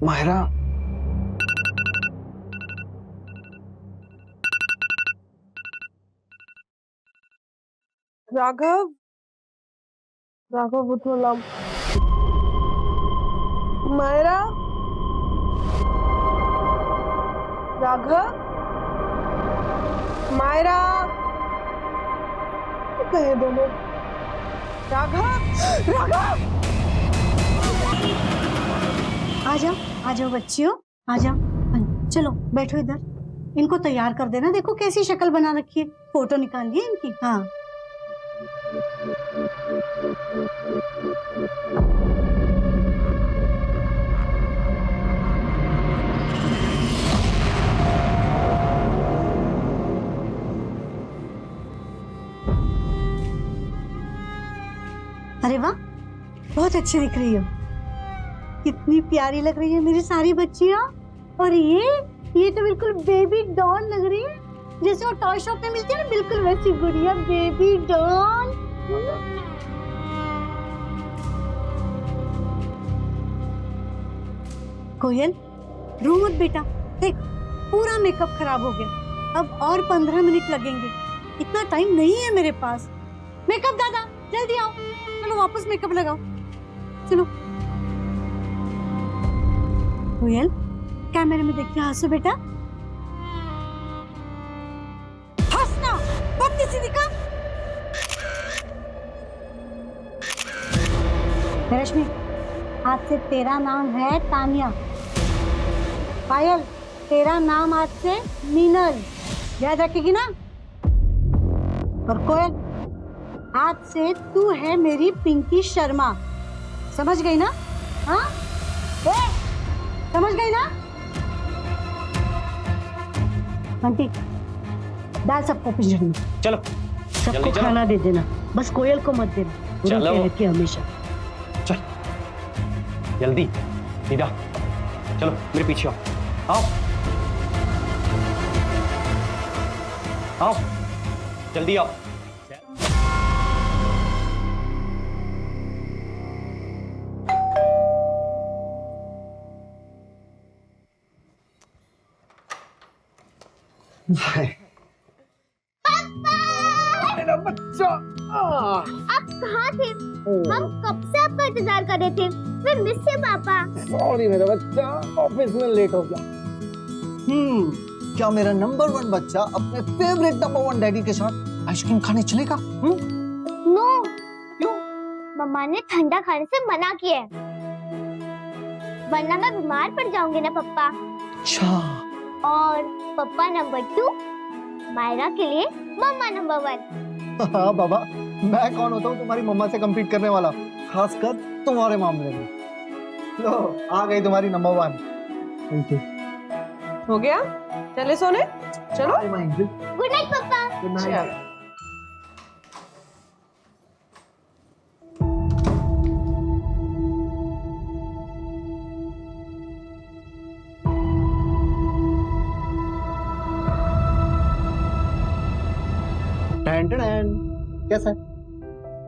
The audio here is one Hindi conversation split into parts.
मायरा, राघव, राघव उठो लम। मायरा, राघव, मायरा, कहे दोनों। राघव, राघव, आ जाओ बच्चियों, आ जाओ। चलो बैठो इधर। इनको तैयार कर देना। देखो कैसी शक्ल बना रखी है, फोटो निकालिए इनकी। हाँ, अरे वाह, बहुत अच्छी दिख रही हो। कितनी प्यारी लग रही है मेरी सारी बच्चियां। और ये तो बिल्कुल बेबी डॉल लग रही है, जैसे वो टॉय शॉप में मिलती है ना, बिल्कुल वैसी गुड़िया बेबी डॉल। कोयल, रो मत बेटा, देख पूरा मेकअप खराब हो गया। अब और 15 मिनट लगेंगे, इतना टाइम नहीं है मेरे पास। मेकअप दादा जल्दी आओ, चलो वापस मेकअप लगाओ। चलो कोयल, कैमरे में देख के हंसो बेटा। हंसना, बत्ती दिखा। रश्मि, आज से तेरा नाम है तानिया। पायल, तेरा नाम आज से मीनल, याद रखेगी ना। और कोयल, आज से तू है मेरी पिंकी शर्मा, समझ गई ना। हाँ, समझ गई ना। बंटी, डाल सबको पिंजरे में। चलो सबको खाना दे देना, बस कोयल को मत देना। चलो रहती है हमेशा। चल जल्दी, दीदा चलो मेरे पीछे आओ। आओ आओ, जल्दी आओ। मेरा बच्चा, आप कहाँ थे? हम कब से आपका इंतजार कर रहे थे। मैं मिस से पापा। सॉरी मेरा बच्चा, ऑफिस में लेट हो गया। क्या मेरा नंबर 1 बच्चा अपने फेवरेट नंबर 1 डैडी के साथ आइसक्रीम खाने चलेगा? नो, क्यों? मम्मा ने ठंडा खाने से मना किया है, वरना मैं बीमार पड़ जाऊंगी ना पापा। अच्छा। और पापा नंबर 2, मायरा के लिए मम्मा नंबर 1। हाँ बाबा, मैं कौन होता हूँ तुम्हारी मम्मा से कम्पीट करने वाला, खासकर तुम्हारे मामले में। लो, आ गई तुम्हारी नंबर 1। Thank you. हो गया, चले सोने। चलो, गुड नाइट पापा। Good night. कैसा है?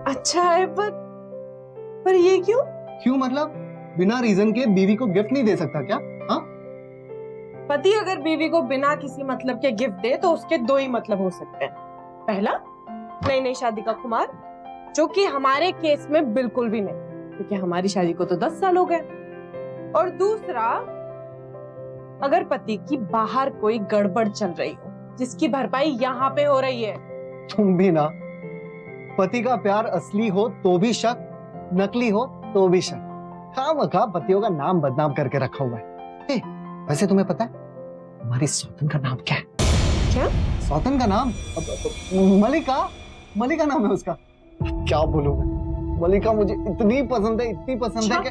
अच्छा है, पर ये क्यों? क्यों मतलब? बिना रीजन के बीवी को गिफ्ट नहीं दे सकता क्या? हाँ? पति अगर बीवी को बिना किसी मतलब के गिफ्ट दे तो उसके 2 ही मतलब हो सकते हैं। पहला, नई नई शादी का खुमार, जो कि हमारे केस में बिल्कुल भी नहीं, क्योंकि हमारी शादी को तो 10 साल हो गए। और दूसरा, अगर पति की बाहर कोई गड़बड़ चल रही हो, जिसकी भरपाई यहाँ पे हो रही है। तुम भी ना, पति का प्यार असली हो तो भी शक, नकली हो तो भी शक। खामखा पतियों का नाम बदनाम करके रखा हुआ है। वैसे तुम्हें पता है हमारी सौतन का नाम क्या है? क्या? सौतन का नाम मलिका। मलिका नाम है उसका। क्या बोलूं मैं, मलिका मुझे इतनी पसंद है, इतनी पसंद है कि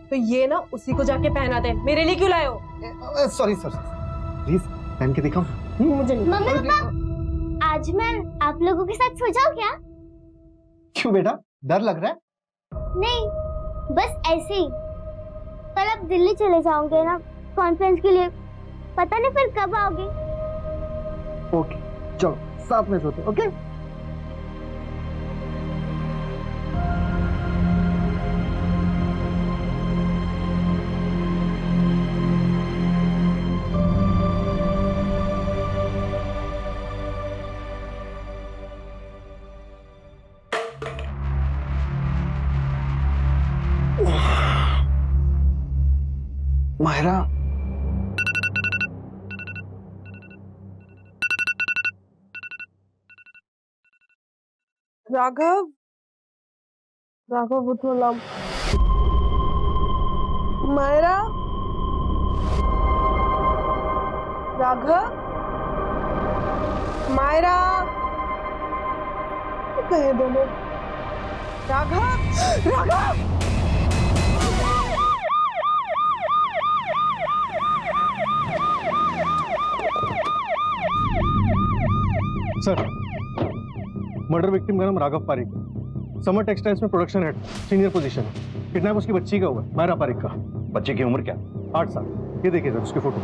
तो ये ना उसी को जाके पहना दे। मेरे लिए क्यों लाए हो? सॉरी प्लीज पहन के दिखाओ। मुझे मम्मी पापा, आज मैं आप लोगों के साथ सो जाऊं क्या? क्यों बेटा, डर लग रहा है? नहीं, बस ऐसे ही। कल आप दिल्ली चले जाओगे ना कॉन्फ्रेंस के लिए, पता नहीं फिर कब आओगे। ओके, चलो साथ में सोते। ओके। मायरा, राघव, राघव उठो ला। मायरा, राघव, मायरा, कहे दोनों। Raghav, Raghav, sir, murder victim का नाम राघव पारिक, समर टेक्सटाइल्स में प्रोडक्शन हेड, सीनियर पोजीशन है। किडनैप उसकी बच्ची का हुआ है, मायरा पारिक का। बच्चे की उम्र क्या? 8 साल। ये देखिए सर उसकी फोटो।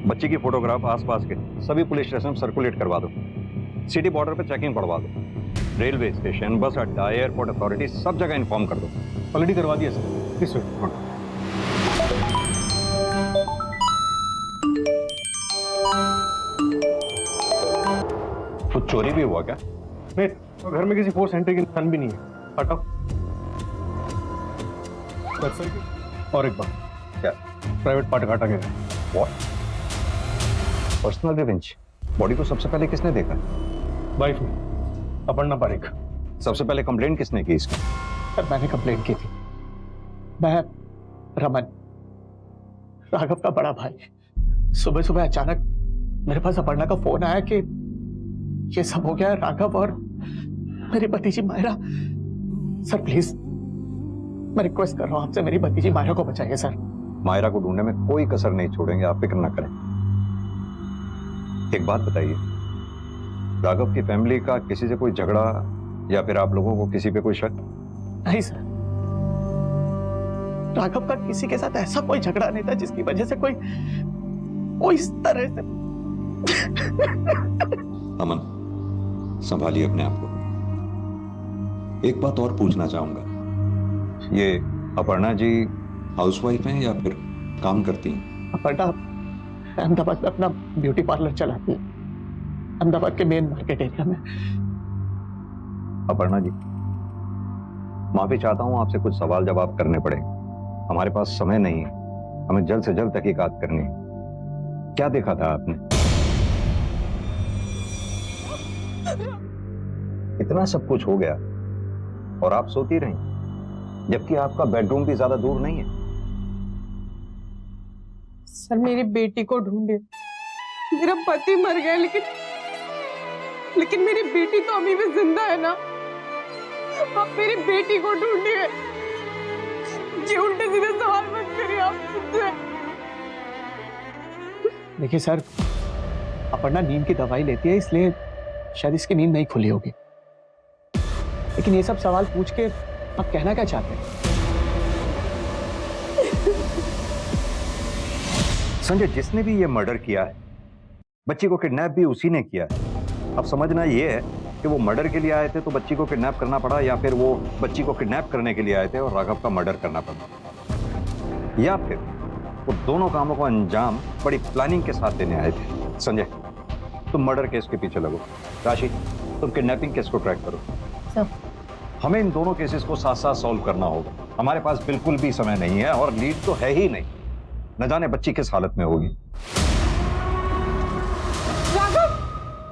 बच्चे की फोटोग्राफ आसपास के सभी पुलिस स्टेशन में सर्कुलेट करवा दो। सिटी बॉर्डर पे चेकिंग पड़वा दो। रेलवे स्टेशन, बस अड्डा, एयरपोर्ट अथॉरिटी सब जगह इन्फॉर्म कर दो। ऑलरेडी करवा दिया सर। इस वक्त कुछ चोरी भी हुआ क्या? नहीं, तो घर में किसी फोर्स एंट्री की निशान भी नहीं है। हटाओ। और एक बात, क्या? प्राइवेट पार्ट काटा गया है। व्हाट? Personal revenge? बॉडी को सबसे पहले किसने देखा? वाइफ ने, अपर्णा पारिक। सबसे पहले कंप्लेंट किसने की इसकी? सर मैंने कंप्लेंट की थी। मैं रमन, राघव का बड़ा भाई। सुबह सुबह अचानक मेरे पास अपर्णा का फोन आया कि ये सब हो गया है, राघव और मेरी भतीजी मायरा। सर प्लीज, मैं रिक्वेस्ट कर रहा हूं आपसे, मेरी भतीजी मायरा को बचाइए सर। मायरा को ढूंढने में कोई कसर नहीं छोड़ेंगे, आप फिक्र ना करें। एक बात बताइए, राघव की फैमिली का किसी से कोई झगड़ा या फिर आप लोगों को किसी पे कोई शक? नहीं सर, राघव का किसी के साथ ऐसा कोई झगड़ा नहीं था जिसकी वजह से कोई इस तरह से। अमन, संभालिए अपने आप को। एक बात और पूछना चाहूंगा, ये अपर्णा जी हाउसवाइफ हैं या फिर काम करती हैं? अपर्णा अहमदाबाद में अपना ब्यूटी पार्लर चलाती है, अहमदाबाद के मेन मार्केट एरिया में। अपर्णा जी, माफी चाहता हूं, आपसे कुछ सवाल जवाब करने पड़ेंगे। हमारे पास समय नहीं है, हमें जल्द से जल्द तहकीकात करनी है। क्या देखा था आपने? इतना सब कुछ हो गया और आप सोती रही, जबकि आपका बेडरूम भी ज्यादा दूर नहीं है। सर मेरी बेटी को ढूंढे। मेरा पति मर गया, लेकिन मेरी बेटी तो अभी भी जिंदा है ना। आप मेरी बेटी को ढूंढिए। ये उल्टे सीधे सवाल मत करिए आप मुझसे। देखिए सर, अपर्णा नींद की दवाई लेती है, इसलिए शायद इसकी नींद नहीं खुली होगी। लेकिन ये सब सवाल पूछ के आप कहना क्या चाहते हैं? संजय, जिसने भी ये मर्डर किया है, बच्ची को किडनैप भी उसी ने किया है। अब समझना ये है कि वो मर्डर के लिए आए थे तो बच्ची को किडनैप करना पड़ा, या फिर वो बच्ची को किडनैप करने के लिए आए थे और राघव का मर्डर करना पड़ा, या फिर वो दोनों कामों को अंजाम बड़ी प्लानिंग के साथ देने आए थे। संजय, तुम मर्डर केस के पीछे लगो। राशि, तुम किडनैपिंग केस को ट्रैक करो। सर, हमें इन दोनों केसेस को साथ साथ सॉल्व करना होगा। हमारे पास बिल्कुल भी समय नहीं है और लीड तो है ही नहीं। न जाने बच्ची किस हालत में होगी। Raghav,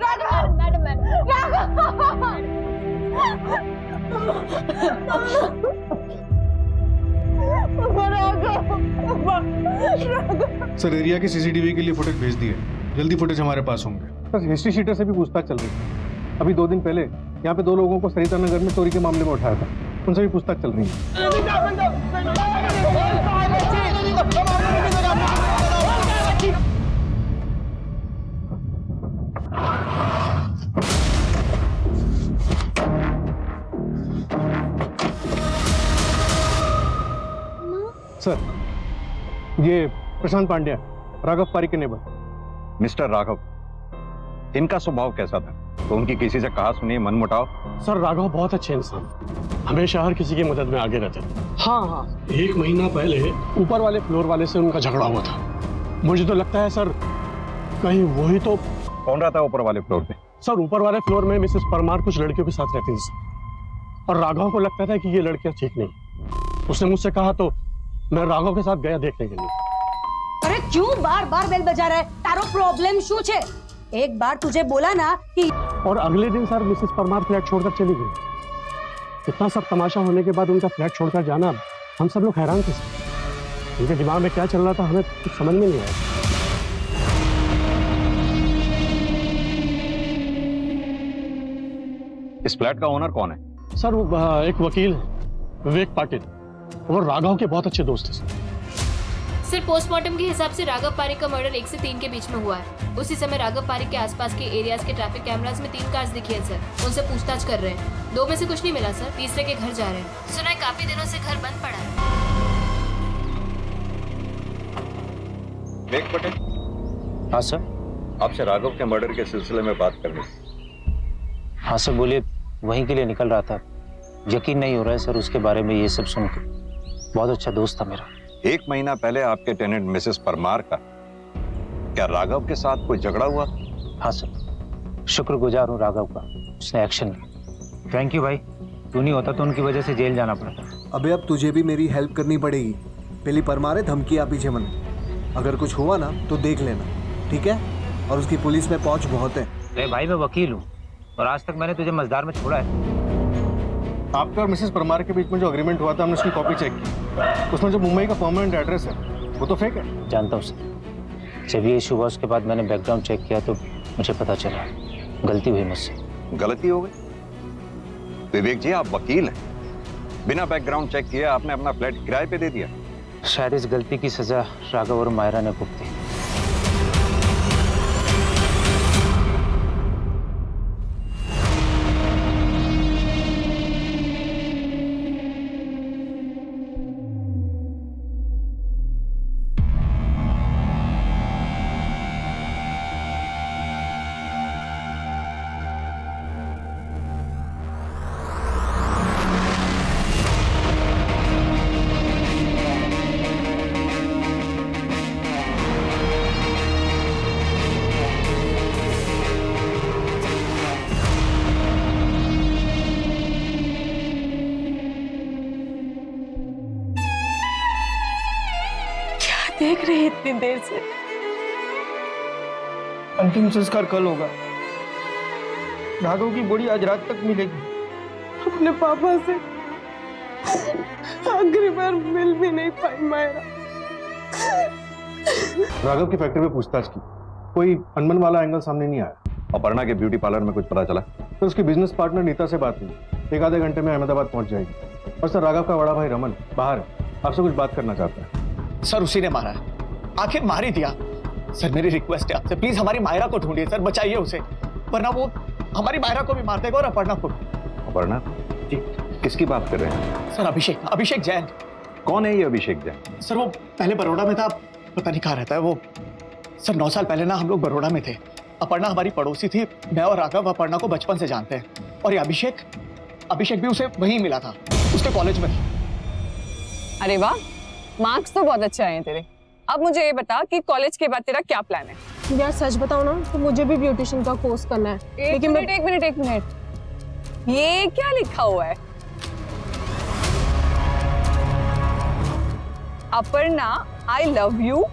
Raghav, madam, Raghav. Sir, area की सीसीटीवी के लिए फुटेज भेज दी है, जल्दी फुटेज हमारे पास होंगे। सर, हिस्ट्री शीटर से भी पूछताछ चल रही है। अभी 2 दिन पहले यहाँ पे 2 लोगों को सरिता नगर में चोरी के मामले में उठाया था, उनसे भी पूछताछ चल रही है। सर, ये प्रशांत पांड्या, राघव पारिक के नेबर। मिस्टर राघव, इनका स्वभाव कैसा था? तो उनकी किसी से कहा सुनी मनमुटाव? सर, राघव बहुत अच्छे इंसान, हमेशा हर किसी की मदद में आगे रहते थे। हाँ, 1 महीना पहले ऊपर वाले फ्लोर वाले से उनका झगड़ा हुआ था। मुझे तो लगता है सर, कहीं वही तो। कौन रहता है ऊपर वाले फ्लोर पे? सर, ऊपर वाले फ्लोर में मिसेस परमार कुछ लड़कियों के साथ रहती थी और राघव को लगता था कि ये लड़कियां ठीक नहीं। उसने मुझसे कहा तो मैं राघव के साथ गया देखने के लिए। अरे क्यों बार बार बेल बजा रहा है? तारो प्रॉब्लम शू छे? एक बार तुझे बोला ना कि और अगले दिन सर मिसेस परमार फ्लैट छोड़कर चली गई। इतना सब तमाशा होने के बाद उनका फ्लैट छोड़कर जाना, हम सब लोग हैरान थे सर। उनके दिमाग में क्या चल रहा था हमें कुछ समझ में नहीं आया। इस फ्लैट का ओनर कौन है? सर वो एक वकील है, विवेक पाटिल। वो राघव के बहुत अच्छे दोस्त हैं सर। सर पोस्टमार्टम के हिसाब से राघव पारिक का मर्डर 1 से 3 के बीच में हुआ है। उसी समय राघव पारिक के आसपास के एरियाज के ट्रैफिक कैमरास में 3 कार्स दिखी है सर। उनसे पूछताछ कर रहे हैं। 2 में से कुछ नहीं मिला सर, तीसरे के घर जा रहे हैं। सुना है काफी दिनों से घर बंद पड़ा है। विवेक पटेल। हाँ सर। आपसे राघव के मर्डर के सिलसिले में बात करनी। हाँ सर बोलिए। वहीं के लिए निकल रहा था। यकीन नहीं हो रहा है सर उसके बारे में ये सब सुनकर। बहुत अच्छा दोस्त था मेरा। 1 महीना पहले आपके टेनेंट मिसेस परमार का क्या राघव के साथ कोई झगड़ा हुआ? हाँ सर, शुक्रगुजार हूँ राघव का, उसने एक्शन लिया। थैंक यू भाई, तू नहीं होता तो उनकी वजह से जेल जाना पड़ता। अबे अब तुझे भी मेरी हेल्प करनी पड़ेगी। पहली परमार है धमकी आप पीछे मन। अगर कुछ हुआ ना तो देख लेना, ठीक है? और उसकी पुलिस में पहुंच बहुत है। अरे भाई मैं वकील हूँ और आज तक मैंने तुझे मजदार में छोड़ा है। आपका और मिसेस परमार के बीच में जो अग्रीमेंट हुआ था हमने उसकी कॉपी चेक की। उसमें जो मुंबई का परमानेंट एड्रेस है वो तो फेक है। जानता हूँ सर। जब ये इशू हुआ उसके बाद मैंने बैकग्राउंड चेक किया तो मुझे पता चला गलती हुई मुझसे। गलती हो गई? विवेक जी आप वकील हैं, बिना बैकग्राउंड चेक किए आपने अपना फ्लैट किराए पे दे दिया। शायद इस गलती की सजा राघव और मायरा ने भुगती। देख रही है इतनी देर से? अंतिम संस्कार कल होगा। राघव की बॉडी आज रात तक मिलेगी। अपने पापा से आखिरी बार मिल भी नहीं पाई मायरा। राघव की फैक्ट्री में पूछताछ की, कोई अनबन वाला एंगल सामने नहीं आया। अपर्णा के ब्यूटी पार्लर में कुछ पता चला? तो उसकी बिजनेस पार्टनर नीता से बात हुई, 1 आधे घंटे में अहमदाबाद पहुंच जाएगी। और सर राघव का बड़ा भाई रमन बाहर है, आपसे कुछ बात करना चाहता है। सर उसी ने मारा है, आखिर मार ही दिया। सर मेरी रिक्वेस्ट है आपसे, प्लीज हमारी मायरा को ढूंढिए सर, बचाइए उसे, वरना वो हमारी मायरा को भी मार देगा और अपर्णा को भी। अपर्णा जी किसकी बात कर रहे हैं? सर अभिषेक जैन। कौन है ये अभिषेक जैन? सर वो पहले बड़ौदा में था, पता नहीं कहाँ रहता है वो। सर 9 साल पहले ना हम लोग बड़ौदा में थे। अपर्णा हमारी पड़ोसी थी। मैं और राघव अपर्णा को बचपन से जानते हैं। और ये अभिषेक भी उसे वहीं मिला था, उसके कॉलेज में। अरे वाह, मार्क्स तो बहुत अच्छे आए हैं तेरे। अब मुझे ये बता कि कॉलेज के बाद तेरा क्या प्लान है? यार सच बताओ ना तो मुझे भी ब्यूटिशियन का कोर्स करना है। एक मिनट, ये क्या लिखा हुआ है? Aparna, I love you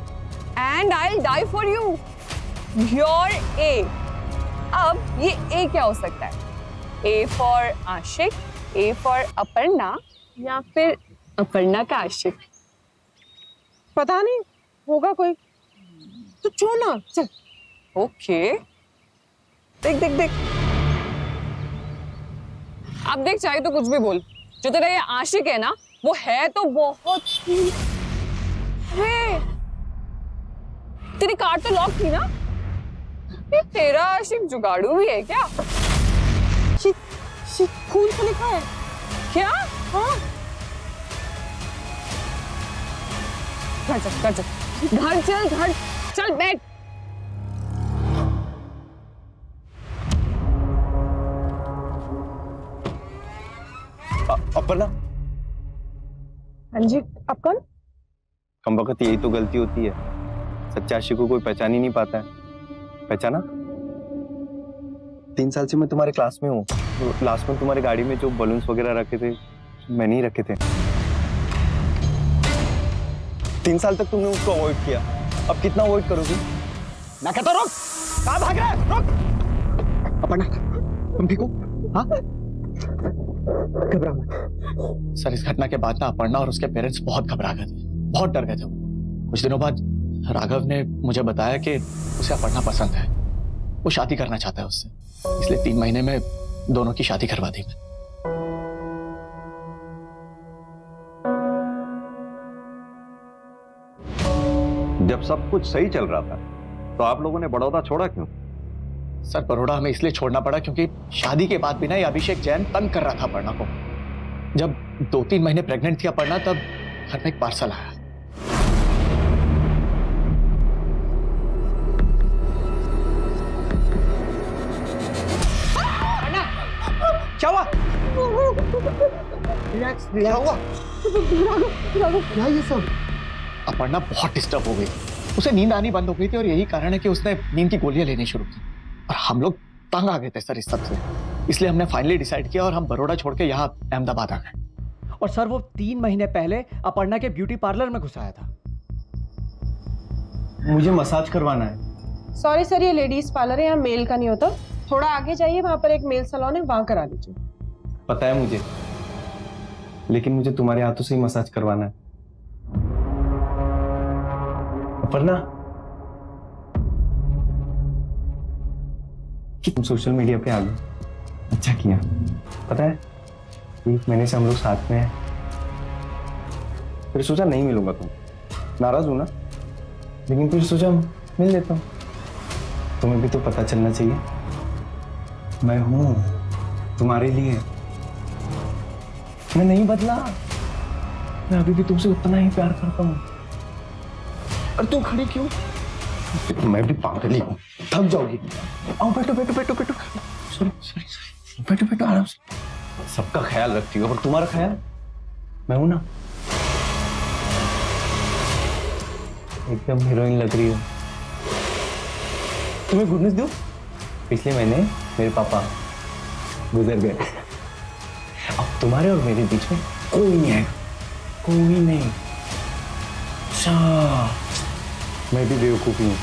and I die for you. Your A. अब ये ए क्या हो सकता है? A for Ashiq, A for Aparna, या फिर अपर्णा का आशिक? पता नहीं, होगा कोई तो छोड़ ना, चल। ओके, देख अब देख, चाहे तो कुछ भी बोल, जो तेरा ये आशिक है ना वो है तो बहुत ही है। तेरी कार तो लॉक थी ना? ये तेरा आशिक जुगाड़ू भी है क्या? खून से लिखा है क्या? हाँ। घर चल बैठ। अपर्णा। हाँ जी, आप कौन? कम वक्त यही तो गलती होती है, सच्चे आशिक को कोई पहचान ही नहीं पाता है। पहचाना? 3 साल से मैं तुम्हारे क्लास में हूँ। लास्ट में तुम्हारी गाड़ी में जो बलून्स वगैरह रखे थे मैंने ही रखे थे। 3 साल तक तुमने उसको अवॉइड किया, अब कितना अवॉइड करोगी? मैं कहता रुक, कहाँ भाग रहा है? रुक। अपर्णा, तुम ठीक हो? हाँ? घबरा मत। सर, इस घटना के बाद ना अपर्णा और उसके पेरेंट्स बहुत घबरा गए थे, बहुत डर गए थे। कुछ दिनों बाद राघव ने मुझे बताया कि उसे अपर्णा पसंद है, वो शादी करना चाहता है उससे, इसलिए 3 महीने में दोनों की शादी करवा दी मैं। जब सब कुछ सही चल रहा था तो आप लोगों ने बड़ौदा छोड़ा क्यों? सर, बड़ौदा हमें इसलिए छोड़ना पड़ा क्योंकि शादी के बाद भी ना ये अभिषेक जैन तंग कर रहा था अपर्णा को। जब 2-3 महीने प्रेग्नेंट थी अपर्णा, तब घर में एक पार्सल आया। क्या हुआ? रिलैक्स, क्या हुआ? क्या ये सब? अपर्णा बहुत डिस्टर्ब हो गई, उसे नींद आनी बंद हो गई थी और यही कारण है कि उसने नींद की गोलियां लेनी शुरू की। और हम लोग तंग आ गए थे सर इस सब से, इसलिए हमने फाइनली डिसाइड किया और हम बड़ौदा छोड़ के यहाँ अहमदाबाद आ गए। और सर, वो 3 महीने पहले अपर्णा के ब्यूटी पार्लर में घुसाया था। मुझे मसाज करवाना है। सॉरी सर, ये लेडीज पार्लर है, यहाँ मेल का नहीं होता। थोड़ा आगे जाइए, वहां पर एक मेल सैलून है, वहां करा लीजिए। पता है मुझे, लेकिन मुझे तुम्हारे हाथों से ही मसाज करवाना है। अपर्णा, कि तुम सोशल मीडिया पे आ गए, अच्छा किया। पता है 1 महीने से हम लोग साथ में हैं, फिर सोचा नहीं मिलूंगा, तुम नाराज हो ना, लेकिन फिर सोचा मिल लेता हूँ। तुम्हें भी तो पता चलना चाहिए मैं हूं तुम्हारे लिए। मैं नहीं बदला, मैं अभी भी तुमसे उतना ही प्यार करता हूँ। और तुम खड़ी क्यों? मैं भी पागल ही हूँ, थक जाओगी। आओ बैठो बैठो बैठो बैठो। सॉरी सॉरी सॉरी, बैठो बैठो आराम से। सबका ख्याल रखती हो और तुम्हारा ख्याल मैं हूं ना। एकदम हीरोइन लग रही हो। तुम्हें गुड न्यूज़ दूं? पिछले महीने मेरे पापा गुजर गए। अब तुम्हारे और मेरे बीच में कोई नहीं है, कोई नहीं। अच्छा, मैं भी बेवकूफी हूँ।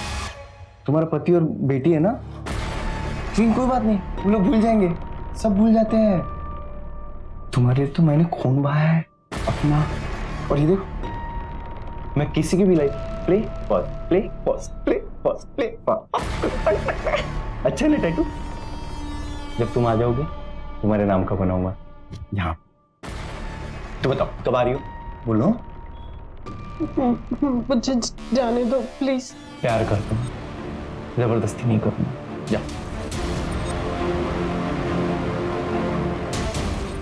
तुम्हारा पति और बेटी है ना, लेकिन कोई बात नहीं, वो लोग भूल जाएंगे, सब भूल जाते हैं। तुम्हारे लिए तो मैंने खून बहाया है अपना। और ये देखो, मैं किसी की भी life play pause play pause play pause play pause. अच्छा ना टैटू? जब तुम आ जाओगे तुम्हारे नाम का बनाऊंगा यहाँ। तो बताओ कब आ रही हो? बोलो। मुझे जाने दो प्लीज। प्यार करता हूँ, जबरदस्ती नहीं करूंगा। जा।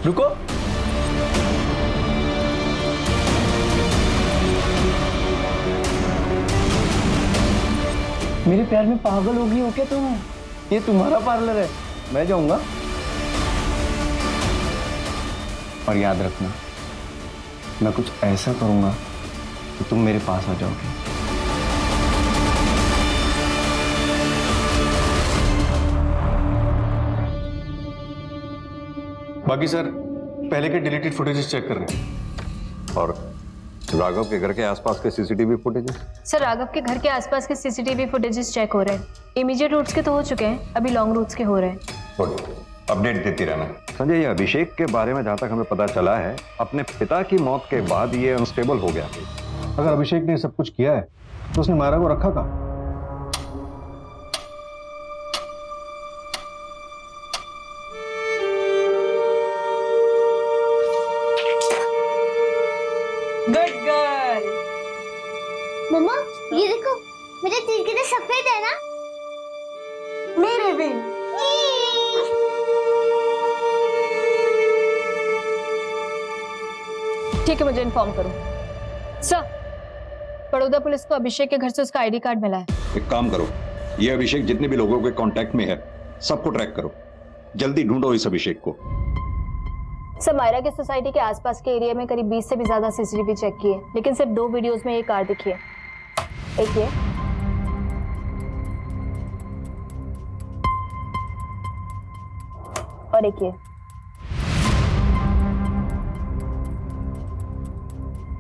रुको। मेरे प्यार में पागल होगी हो क्या तुम? ये तुम्हारा पार्लर है, मैं जाऊंगा। और याद रखना, मैं कुछ ऐसा करूंगा कि तुम मेरे पास आ जाओगे। बाकी सर पहले के डिलीटेड फुटेजेस चेक कर रहे हैं। और राघव के घर के आसपास के सीसीटीवी फुटेजेस? सर, राघव के घर के आसपास के सीसीटीवी फुटेजेस चेक हो रहे हैं। इमीडिएट रूट्स के तो हो चुके हैं, अभी लॉन्ग रूट्स के हो रहे हैं। गुड, अपडेट देती रहना। संजय, ये अभिषेक के बारे में जहां तक हमें पता चला है, अपने पिता की मौत के बाद ये अनस्टेबल हो गया। अगर अभिषेक ने सब कुछ किया है तो उसने मायरा को रखा कहाँ? Good girl. मम्मा, ये देखो, मेरे तीर कितने सफेद है ना? मेरे भी। ठीक है, मुझे इन्फॉर्म करो। सर, बड़ौदा पुलिस को अभिषेक के घर से उसका आईडी कार्ड मिला है। एक काम करो, ये अभिषेक जितने भी लोगों के कांटेक्ट में है सबको ट्रैक करो, जल्दी ढूंढो इस अभिषेक को। सर, मायरा के सोसाइटी के आसपास के एरिया में करीब 20 से भी ज्यादा सीसीटीवी चेक किए, लेकिन सिर्फ 2 वीडियोस में ये कार दिखी है। एक ये और एक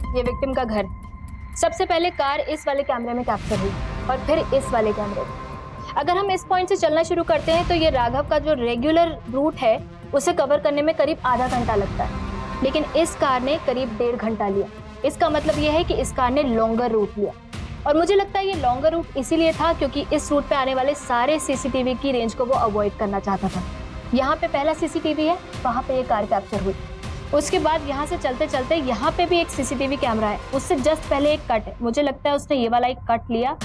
ये विक्टिम का घर सबसे पहले कार इस वाले कैमरे में कैप्चर हुई और फिर इस वाले कैमरे में। अगर हम इस पॉइंट से चलना शुरू करते हैं तो ये राघव का जो रेगुलर रूट है उसे कवर करने में करीब आधा घंटा लगता है, लेकिन इस कार ने करीब 1.5 घंटा लिया। इसका मतलब ये है कि इस कार ने लॉन्गर रूट लिया, और मुझे लगता है ये लॉन्गर रूट इसीलिए था क्योंकि इस रूट पे आने वाले सारे सीसीटीवी की रेंज को वो अवॉइड करना चाहता था। यहाँ पे पहला सीसीटीवी है, वहाँ पे ये कार कैप्चर हुई। उसके बाद यहाँ से चलते चलते यहाँ पे भी एक सीसीटीवी कैमरा है, उससे जस्ट पहले एक कट है, मुझे लगता है उसने ये वाला एक कट लिया।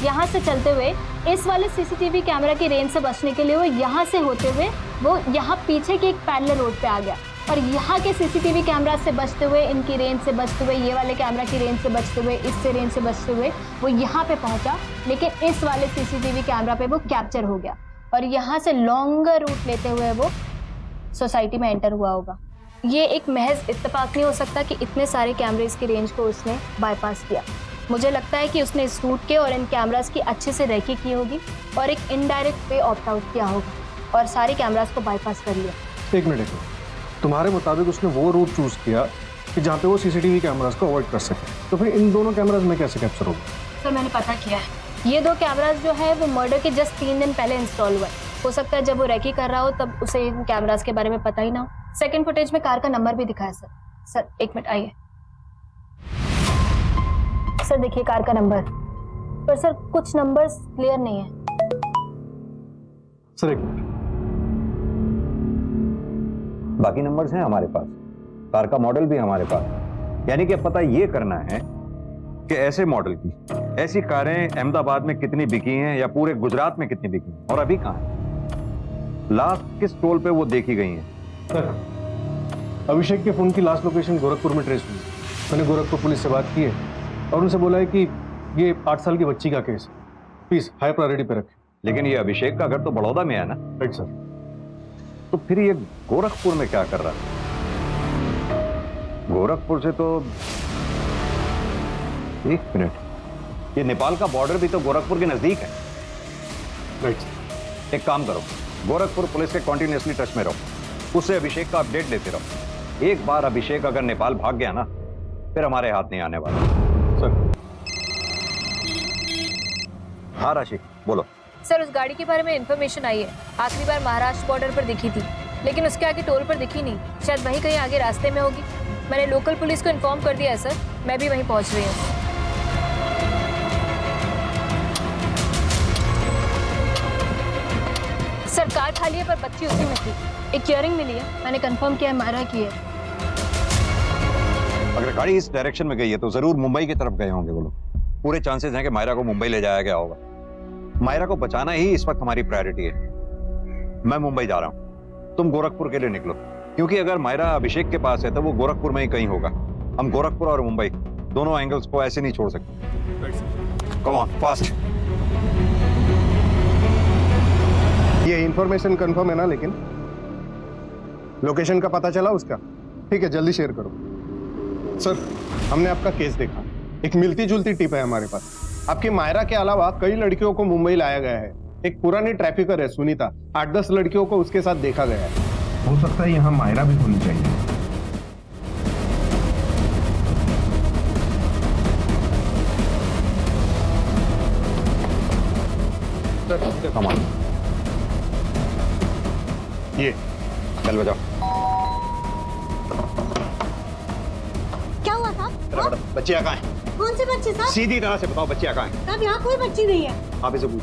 यहाँ से चलते हुए इस वाले सीसीटीवी कैमरा की रेंज से बचने के लिए वो यहाँ से होते हुए वो यहाँ पीछे के एक पैरेलल रोड पे आ गया, और यहाँ के सीसीटीवी कैमरा से बचते हुए, इनकी रेंज से बचते हुए, ये वाले कैमरा की रेंज से बचते हुए, इससे रेंज से बचते हुए वो यहाँ पे पहुंचा, लेकिन इस वाले सीसीटीवी कैमरा पे वो कैप्चर हो गया, और यहाँ से लॉन्गर रूट लेते हुए वो सोसाइटी में एंटर हुआ होगा। ये एक महज इत्तेफाक नहीं हो सकता कि इतने सारे कैमरेज की रेंज को उसने बाईपास किया। मुझे लगता है कि उसने इस रूट के और इन कैमरास की अच्छे से रेकी की होगी और एक इनडायरेक्ट वे ऑप्ट आउट किया होगा और सारे कैमरास को बाईपास कर लिया। एक मिनट, तुम्हारे मुताबिक उसने वो रूट चूज किया कि जहाँ पे वो सीसीटीवी कैमरास को अवॉइड कर सके, तो फिर इन दोनों कैमरास में कैसे कैप्चर होगा? सर मैंने पता किया है, ये 2 कैमरास जो है वो मर्डर के जस्ट 3 दिन पहले इंस्टॉल हुआ है। हो सकता है जब वो रेकी कर रहा हो तब उसे इन कैमरास के बारे में पता ही ना हो। सेकंड फुटेज में कार का नंबर भी दिखा है सर। सर एक मिनट आइए। सर देखिए कार का नंबर, पर सर कुछ नंबर्स क्लियर नहीं है। सर एक मिनट, बाकी नंबर्स हैं हमारे पास, कार का मॉडल भी हमारे पास, यानी कि अब पता ये करना है कि ऐसे मॉडल की ऐसी कारें अहमदाबाद में कितनी बिकी हैं या पूरे गुजरात में कितनी बिकी हैं और अभी कहाँ हैं, लास्ट किस टोल पे वो देखी गई हैं। सर अभिषेक के फोन की लास्ट लोकेशन गोरखपुर में ट्रेस हुई। मैंने गोरखपुर पुलिस से बात की है और उनसे बोला है कि ये 8 साल की बच्ची का केस है, प्लीज हाई प्रायोरिटी पे रखें। लेकिन ये अभिषेक का घर तो बड़ौदा में है ना? Right sir. तो फिर ये गोरखपुर में क्या कर रहा है? गोरखपुर से तो एक मिनट, ये नेपाल का बॉर्डर भी तो गोरखपुर के नजदीक है। Right sir. एक काम करो, गोरखपुर पुलिस के कॉन्टिन्यूसली टच में रहो, उससे अभिषेक का अपडेट लेते रहो। एक बार अभिषेक अगर नेपाल भाग गया ना, फिर हमारे हाथ नहीं आने वाला। सर। हाँ राशि बोलो। सर उस गाड़ी के बारे में इंफॉर्मेशन आई है, आखिरी बार महाराष्ट्र बॉर्डर पर दिखी थी, लेकिन उसके आगे टोल पर दिखी नहीं, शायद वहीं कहीं आगे रास्ते में होगी। मैंने लोकल पुलिस को इन्फॉर्म कर दिया है सर, मैं भी वहीं पहुंच रही हूँ। सर कार खाली है पर बच्ची उसी में थी, एक इयरिंग मिली है, मैंने कंफर्म किया है मायरा की है। अगर गाड़ी इस डायरेक्शन में गई है तो जरूर मुंबई की तरफ गए होंगे वो लोग। पूरे चांसेस हैं कि मायरा को मुंबई ले जाया गया होगा। मायरा को बचाना ही इस वक्त हमारी प्रायोरिटी है। मैं मुंबई जा रहा हूं, तुम गोरखपुर के लिए निकलो, क्योंकि अगर मायरा अभिषेक के पास है तो वो गोरखपुर में ही कहीं होगा। हम गोरखपुर और मुंबई दोनों एंगल्स को ऐसे नहीं छोड़ सकते। Come on fast. ये इंफॉर्मेशन कंफर्म है ना? लेकिन लोकेशन का पता चला उसका? ठीक है, जल्दी शेयर करो। सर हमने आपका केस देखा, एक मिलती जुलती टिप है हमारे पास। आपकी मायरा के अलावा कई लड़कियों को मुंबई लाया गया है। एक पुरानी ट्रैफिकर है सुनीता, 8-10 लड़कियों को उसके साथ देखा गया है। हो सकता है यहाँ मायरा भी होनी चाहिए। कमाल, ये चल बजाओ। क्या हुआ साहब? बच्चियां कहाँ हैं? कौन सी बच्ची साहब? सीधी तरह से बताओ, बच्चियां कहाँ हैं? साहब यहाँ कोई बच्ची नहीं है। आप इसे पूछ।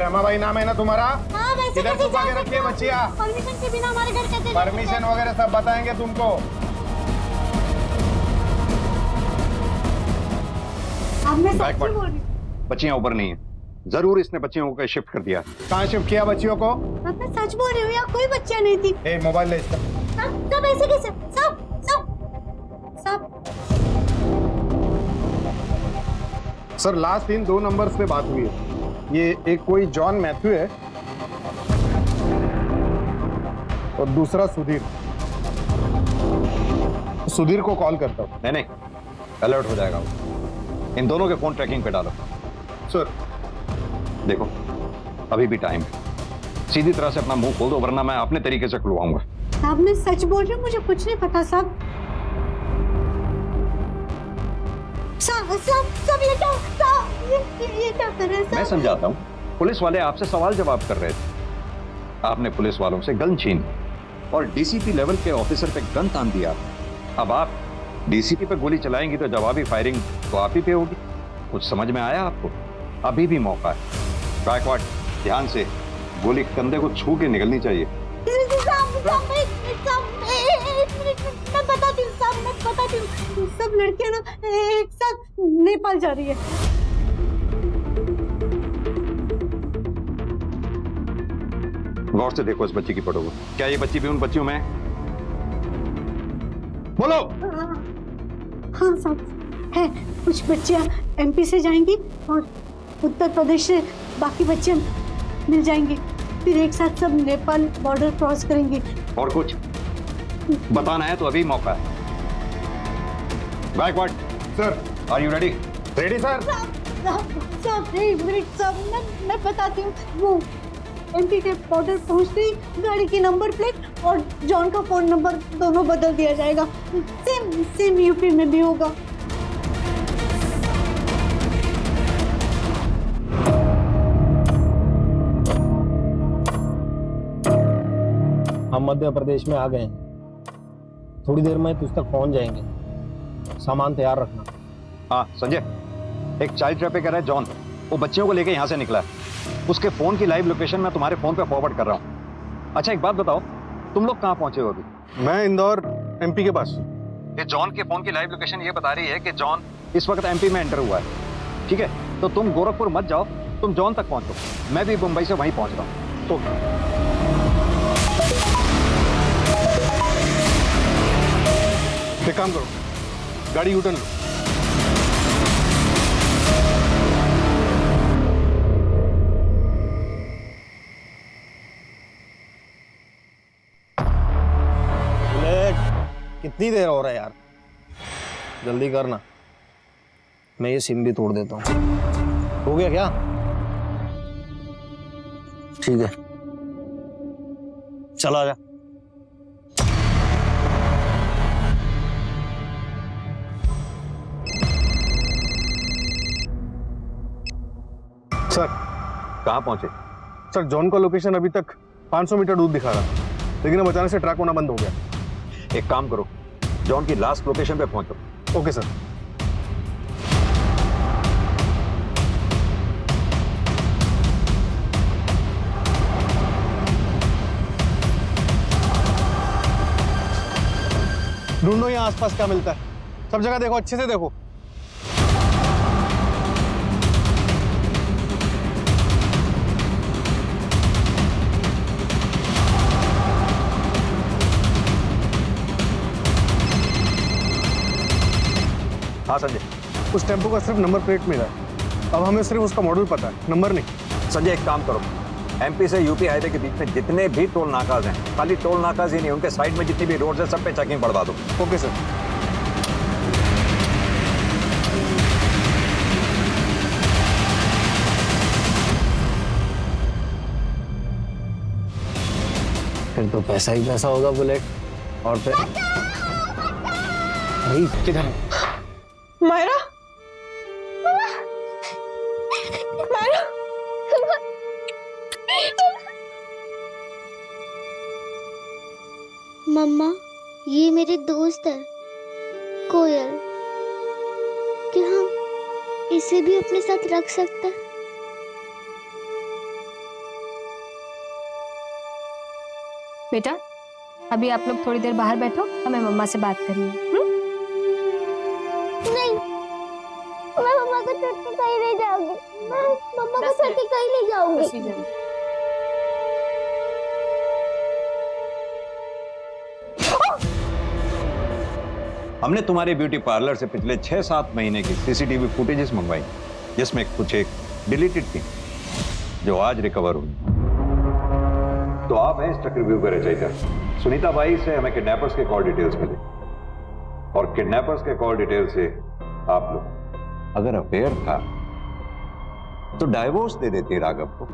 रमाबाई नाम है ना तुम्हारा? हाँ, वैसे इधर कैसे छुपा जा के सकते रखिए हो? बच्चियां। परमिशन के बिना हमारे घर कैसे? परमिशन वगैरह सब बताएंगे तुमको। अब मैं Back सच्ची word. बोल रही हूँ। बच्चियां ऊपर नहीं है, जरूर इसने बच्चियों को शिफ्ट कर दिया। कहाँ शिफ्ट किया बच्चियों को? अब मैं सच बोल रही हूँ, यहाँ कोई बच्चियाँ नहीं थी। ए मोबाइल ले इसका। सब ऐसे कैसे? सब सर लास्ट इन 2 नंबर्स पे बात हुई है। ये एक कोई जॉन मैथ्यू है और दूसरा सुधीर। सुधीर को कॉल करता हूँ। नहीं, अलर्ट हो जाएगा वो। इन दोनों के फोन ट्रैकिंग पे डालो। सर देखो अभी भी टाइम है, सीधी तरह से अपना मुंह खोल दो, वरना मैं अपने तरीके से खुलवाऊंगा। साहब मैं सच बोल रही हूँ, मुझे कुछ नहीं पता साहब। सब ये क्या कर रहे हैं मैं समझाता हूँ। पुलिस वाले आपसे सवाल जवाब कर रहे थे, आपने पुलिस वालों से गन छीन और डीसीपी लेवल के ऑफिसर पे गन तान दिया। अब आप डीसीपी पे गोली चलाएंगी तो जवाबी फायरिंग तो आप ही पे होगी। कुछ समझ में आया आपको? अभी भी मौका है। गायकवाड, ध्यान से, गोली कंधे को छू के निकलनी चाहिए। मैं बताती हूँ। सब लड़कियां ना एक साथ नेपाल जा रही है। गौर से देखो इस बच्ची की फोटो को। क्या ये बच्ची भी उन बच्चियों में है? बोलो। हाँ साहब है। कुछ बच्चियां एमपी से जाएंगी और उत्तर प्रदेश से बाकी बच्चियां मिल जाएंगी, फिर एक साथ सब नेपाल बॉर्डर क्रॉस करेंगी। और कुछ बताना है तो अभी मौका है। Gaikwad sir, are you ready? Ready sir. साहब एक मिनट साहब, मैं बताती हूँ। वो एमपी के बॉर्डर पहुँचते ही गाड़ी की नंबर प्लेट और जॉन का फोन नंबर दोनों बदल दिया जाएगा। सेम यूपी में भी होगा। हम मध्य प्रदेश में आ गए हैं, थोड़ी देर में तुझ तक पहुंच जाएंगे। सामान तैयार रखना। हाँ संजय, एक चाइल्ड ट्रैफिकर है जॉन, वो बच्चियों को लेके यहाँ से निकला है। उसके फोन की लाइव लोकेशन मैं तुम्हारे फोन पे फॉरवर्ड कर रहा हूँ। अच्छा एक बात बताओ, तुम लोग कहाँ पहुंचे हो अभी? मैं इंदौर एमपी के पास। ये जॉन के फोन की लाइव लोकेशन ये बता रही है कि जॉन इस वक्त एमपी में एंटर हुआ है। ठीक है, तो तुम गोरखपुर मत जाओ, तुम जॉन तक पहुंचो। मैं भी मुंबई से वहीं पहुंच रहा हूँ। तो एक काम करो, गाड़ी यूटर्न लो। कितनी देर हो रहा है यार, जल्दी करना। मैं ये सिम भी तोड़ देता हूँ। हो गया क्या? ठीक है, चला जा। सर कहाँ पहुंचे? सर जॉन का लोकेशन अभी तक 500 मीटर दूर दिखा रहा, लेकिन अब अचानक से ट्रैक होना बंद हो गया। एक काम करो, जॉन की लास्ट लोकेशन पे पहुंचो। Okay sir. ढूंढो यहाँ आसपास क्या मिलता है, सब जगह देखो, अच्छे से देखो। हाँ संजय। उस टेम्पो का सिर्फ नंबर प्लेट मिला है, अब हमें सिर्फ उसका मॉडल पता है, नंबर नहीं। संजय एक काम करो, एमपी से यूपी हाईवे के बीच में जितने भी टोल नाकाज हैं, खाली टोल नाकाज ही नहीं, उनके साइड में जितनी भी रोड्स हैं सब पे चेकिंग बढ़वा दो। Okay sir. फिर तो पैसा ही पैसा होगा बुलेट। और फिर भाई किधर है? मायरा, मायरा, मम्मा ये मेरे दोस्त है कोयल, क्या हम इसे भी अपने साथ रख सकते हैं? बेटा अभी आप लोग थोड़ी देर बाहर बैठो, हमें मम्मा से बात करनी है। नहीं, मैं मम्मा को छोड़ के कहीं नहीं जाऊंगी। मैं मम्मा को छोड़ के कहीं नहीं जाऊंगी। हमने तुम्हारे ब्यूटी पार्लर से पिछले 6-7 महीने की सीसीटीवी फुटेजेस मंगवाई, जिसमें कुछ एक डिलीटेड थी जो आज रिकवर हुई। तो आप हैं इस चक्रव्यूह के रचयिता। सुनीता बाई से हमें किडनैपर्स के कॉल डिटेल्स मिले और किडनैपर्स के कॉल डिटेल से आप लोग अगर अफेयर था तो डाइवोर्स दे देते राघव को,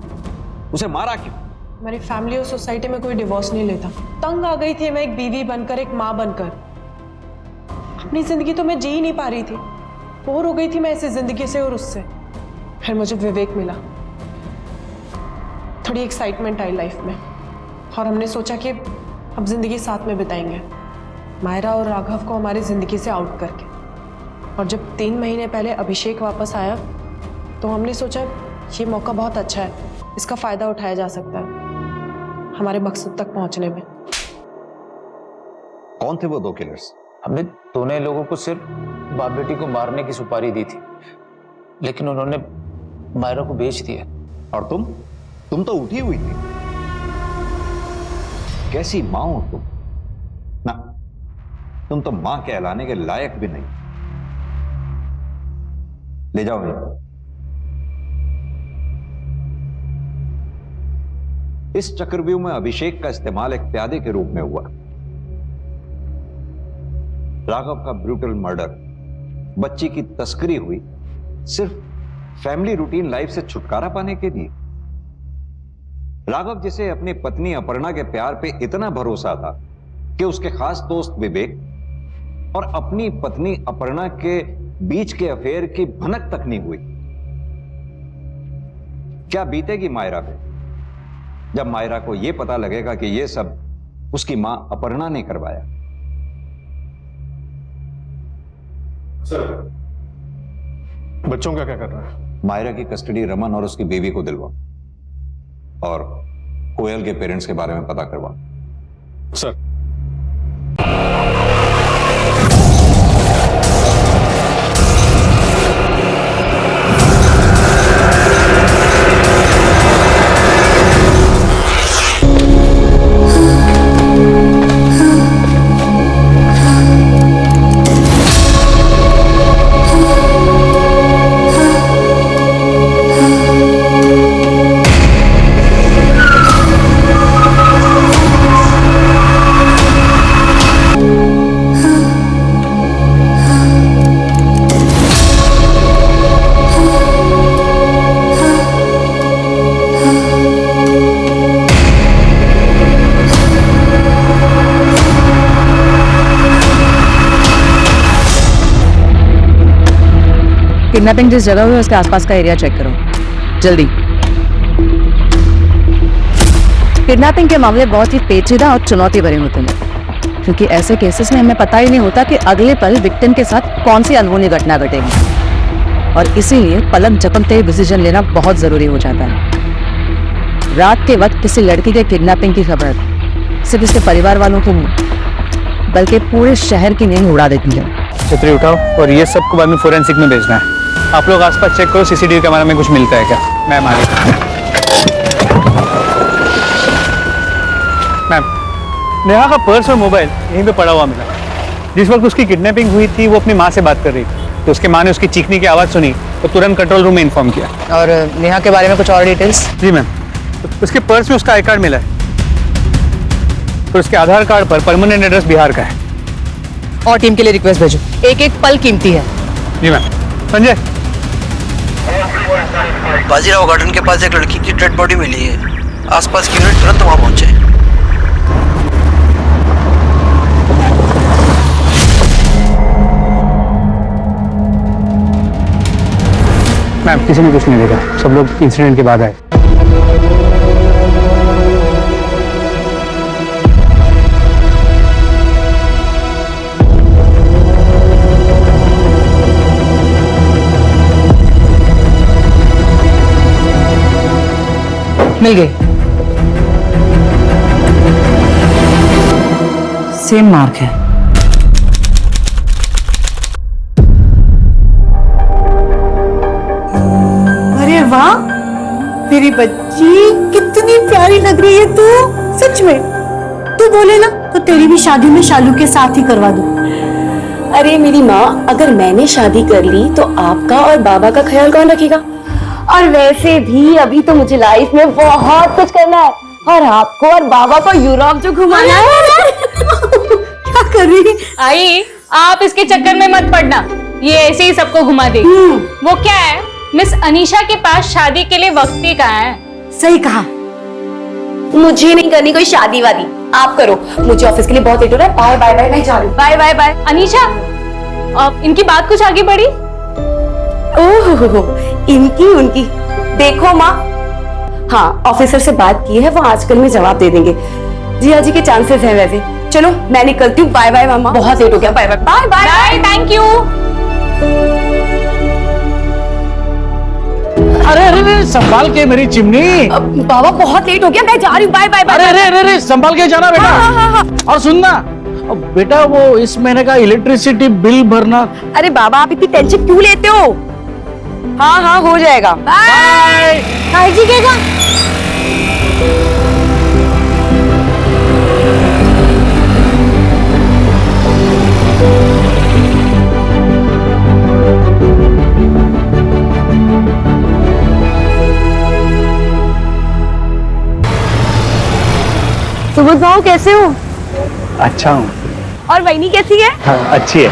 उसे मारा क्यों? हमारी फैमिली और सोसाइटी में कोई डिवोर्स नहीं लेता। तंग आ गई थी मैं एक बीवी बनकर, एक माँ बनकर। अपनी जिंदगी तो मैं जी ही नहीं पा रही थी। बोर हो गई थी मैं ऐसी जिंदगी से और उससे। फिर मुझे विवेक मिला, थोड़ी एक्साइटमेंट आई लाइफ में, और हमने सोचा कि अब जिंदगी साथ में बिताएंगे, मायरा और राघव को हमारी जिंदगी से आउट करके। और जब 3 महीने पहले अभिषेक वापस आया तो हमने सोचा ये मौका बहुत अच्छा है, इसका फायदा उठाया जा सकता है हमारे मकसद तक पहुंचने में। कौन थे वो 2 किलर्स? हमने दोनों लोगों को सिर्फ बाप बेटी को मारने की सुपारी दी थी, लेकिन उन्होंने मायरा को बेच दिया। और तुम तो उठी हुई थी। कैसी मां हो तुम? ना, तुम तो मां कहलाने के लायक भी नहीं। ले जाओ इनको। इस चक्रव्यूह में अभिषेक का इस्तेमाल एक प्यादे के रूप में हुआ। राघव का ब्रूटल मर्डर, बच्ची की तस्करी हुई सिर्फ फैमिली रूटीन लाइफ से छुटकारा पाने के लिए। राघव जिसे अपनी पत्नी अपर्णा के प्यार पे इतना भरोसा था कि उसके खास दोस्त विवेक और अपनी पत्नी अपर्णा के बीच के अफेयर की भनक तक नहीं हुई। क्या बीतेगी मायरा पे जब मायरा को यह पता लगेगा कि यह सब उसकी मां अपर्णा ने करवाया? सर, बच्चों का क्या कर रहा है? मायरा की कस्टडी रमन और उसकी बीवी को दिलवा, और कोयल के पेरेंट्स के बारे में पता करवा। सर। किडनैपिंग जिस जगह हुई है उसके आसपास का एरिया चेक करो जल्दी। किडनैपिंग के मामले बहुत ही पेचीदा और चुनौती भरे होते हैं, क्योंकि ऐसे केसेस में हमें पता ही नहीं होता कि अगले पल विक्टिम के साथ कौन सी अनहोनी घटना घटेगी, और इसीलिए पलक झपकते ही डिसीजन लेना बहुत जरूरी हो जाता है। रात के वक्त किसी लड़की के किडनैपिंग की खबर सिर्फ इसके परिवार वालों को नहीं बल्कि पूरे शहर की नींद उड़ा देती है। छतरी उठाओ और ये सबको बाद में फोरेंसिक में भेजना है। आप लोग आसपास चेक करो, सीसीटीवी कैमरा में कुछ मिलता है क्या। मैम आ गई। मैम, नेहा का पर्स और मोबाइल यहीं पे पड़ा हुआ मिला। जिस वक्त उसकी किडनैपिंग हुई थी वो अपनी माँ से बात कर रही थी, तो उसके माँ ने उसकी चीखने की आवाज़ सुनी तो तुरंत कंट्रोल रूम में इन्फॉर्म किया। और नेहा के बारे में कुछ और डिटेल्स? जी मैम, उसके पर्स में उसका आई कार्ड मिला है, तो उसके आधार कार्ड पर परमानेंट एड्रेस बिहार का है। और टीम के लिए रिक्वेस्ट भेजो, एक एक पल कीमती है। जी मैम। संजय, बाजीराव गार्डन के पास एक लड़की की डेड बॉडी मिली है, आसपास की यूनिट तुरंत वहां पहुंचे। मैम, किसी ने कुछ नहीं देखा, सब लोग इंसिडेंट के बाद आए। मिल गई। सेम मार्क है। अरे वाह, मेरी बच्ची कितनी प्यारी लग रही है तू, सच में। तू बोले ना तो तेरी भी शादी में शालू के साथ ही करवा दूं। अरे मेरी माँ, अगर मैंने शादी कर ली तो आपका और बाबा का ख्याल कौन रखेगा? और वैसे भी अभी तो मुझे लाइफ में बहुत कुछ करना है, और आपको और बाबा को यूरोप जो घुमाना है। क्या कर रही है? आई, आप इसके चक्कर में मत पड़ना, ये ऐसे ही सबको घुमा देगी। वो क्या है, मिस अनीशा के पास शादी के लिए वक्त ही कहाँ है। सही कहा। मुझे नहीं करनी कोई शादी वादी, आप करो। मुझे ऑफिस के लिए बहुत लेट हो रहा है। बाय बाय बाय, मैं जा रही हूँ। Bye bye bye. अनीशा, इनकी बात कुछ आगे बढ़ी? ओह, इनकी उनकी देखो माँ। हाँ, ऑफिसर से बात की है, वो आजकल में जवाब दे देंगे। जिया जी के चांसेस हैं वैसे। चलो मैं निकलती हूँ, बाय बाय मामा, बहुत लेट हो गया। Bye bye bye bye, thank you. अरे अरे अरे, संभाल के मेरी चिमनी। बाबा बहुत लेट हो गया, मैं जा रही हूँ, बाय बाय बाय। अरे अरे अरे, संभाल के जाना बेटा। हाँ। और सुनना बेटा, वो इस महीने का इलेक्ट्रिसिटी बिल भरना। अरे बाबा आप इतनी टेंशन क्यों लेते हो? हाँ हो जाएगा। बाय। काळजी घे गा। सुबोध भाऊ कैसे हो? अच्छा हूँ। और वहीनी कैसी है? हाँ, अच्छी है।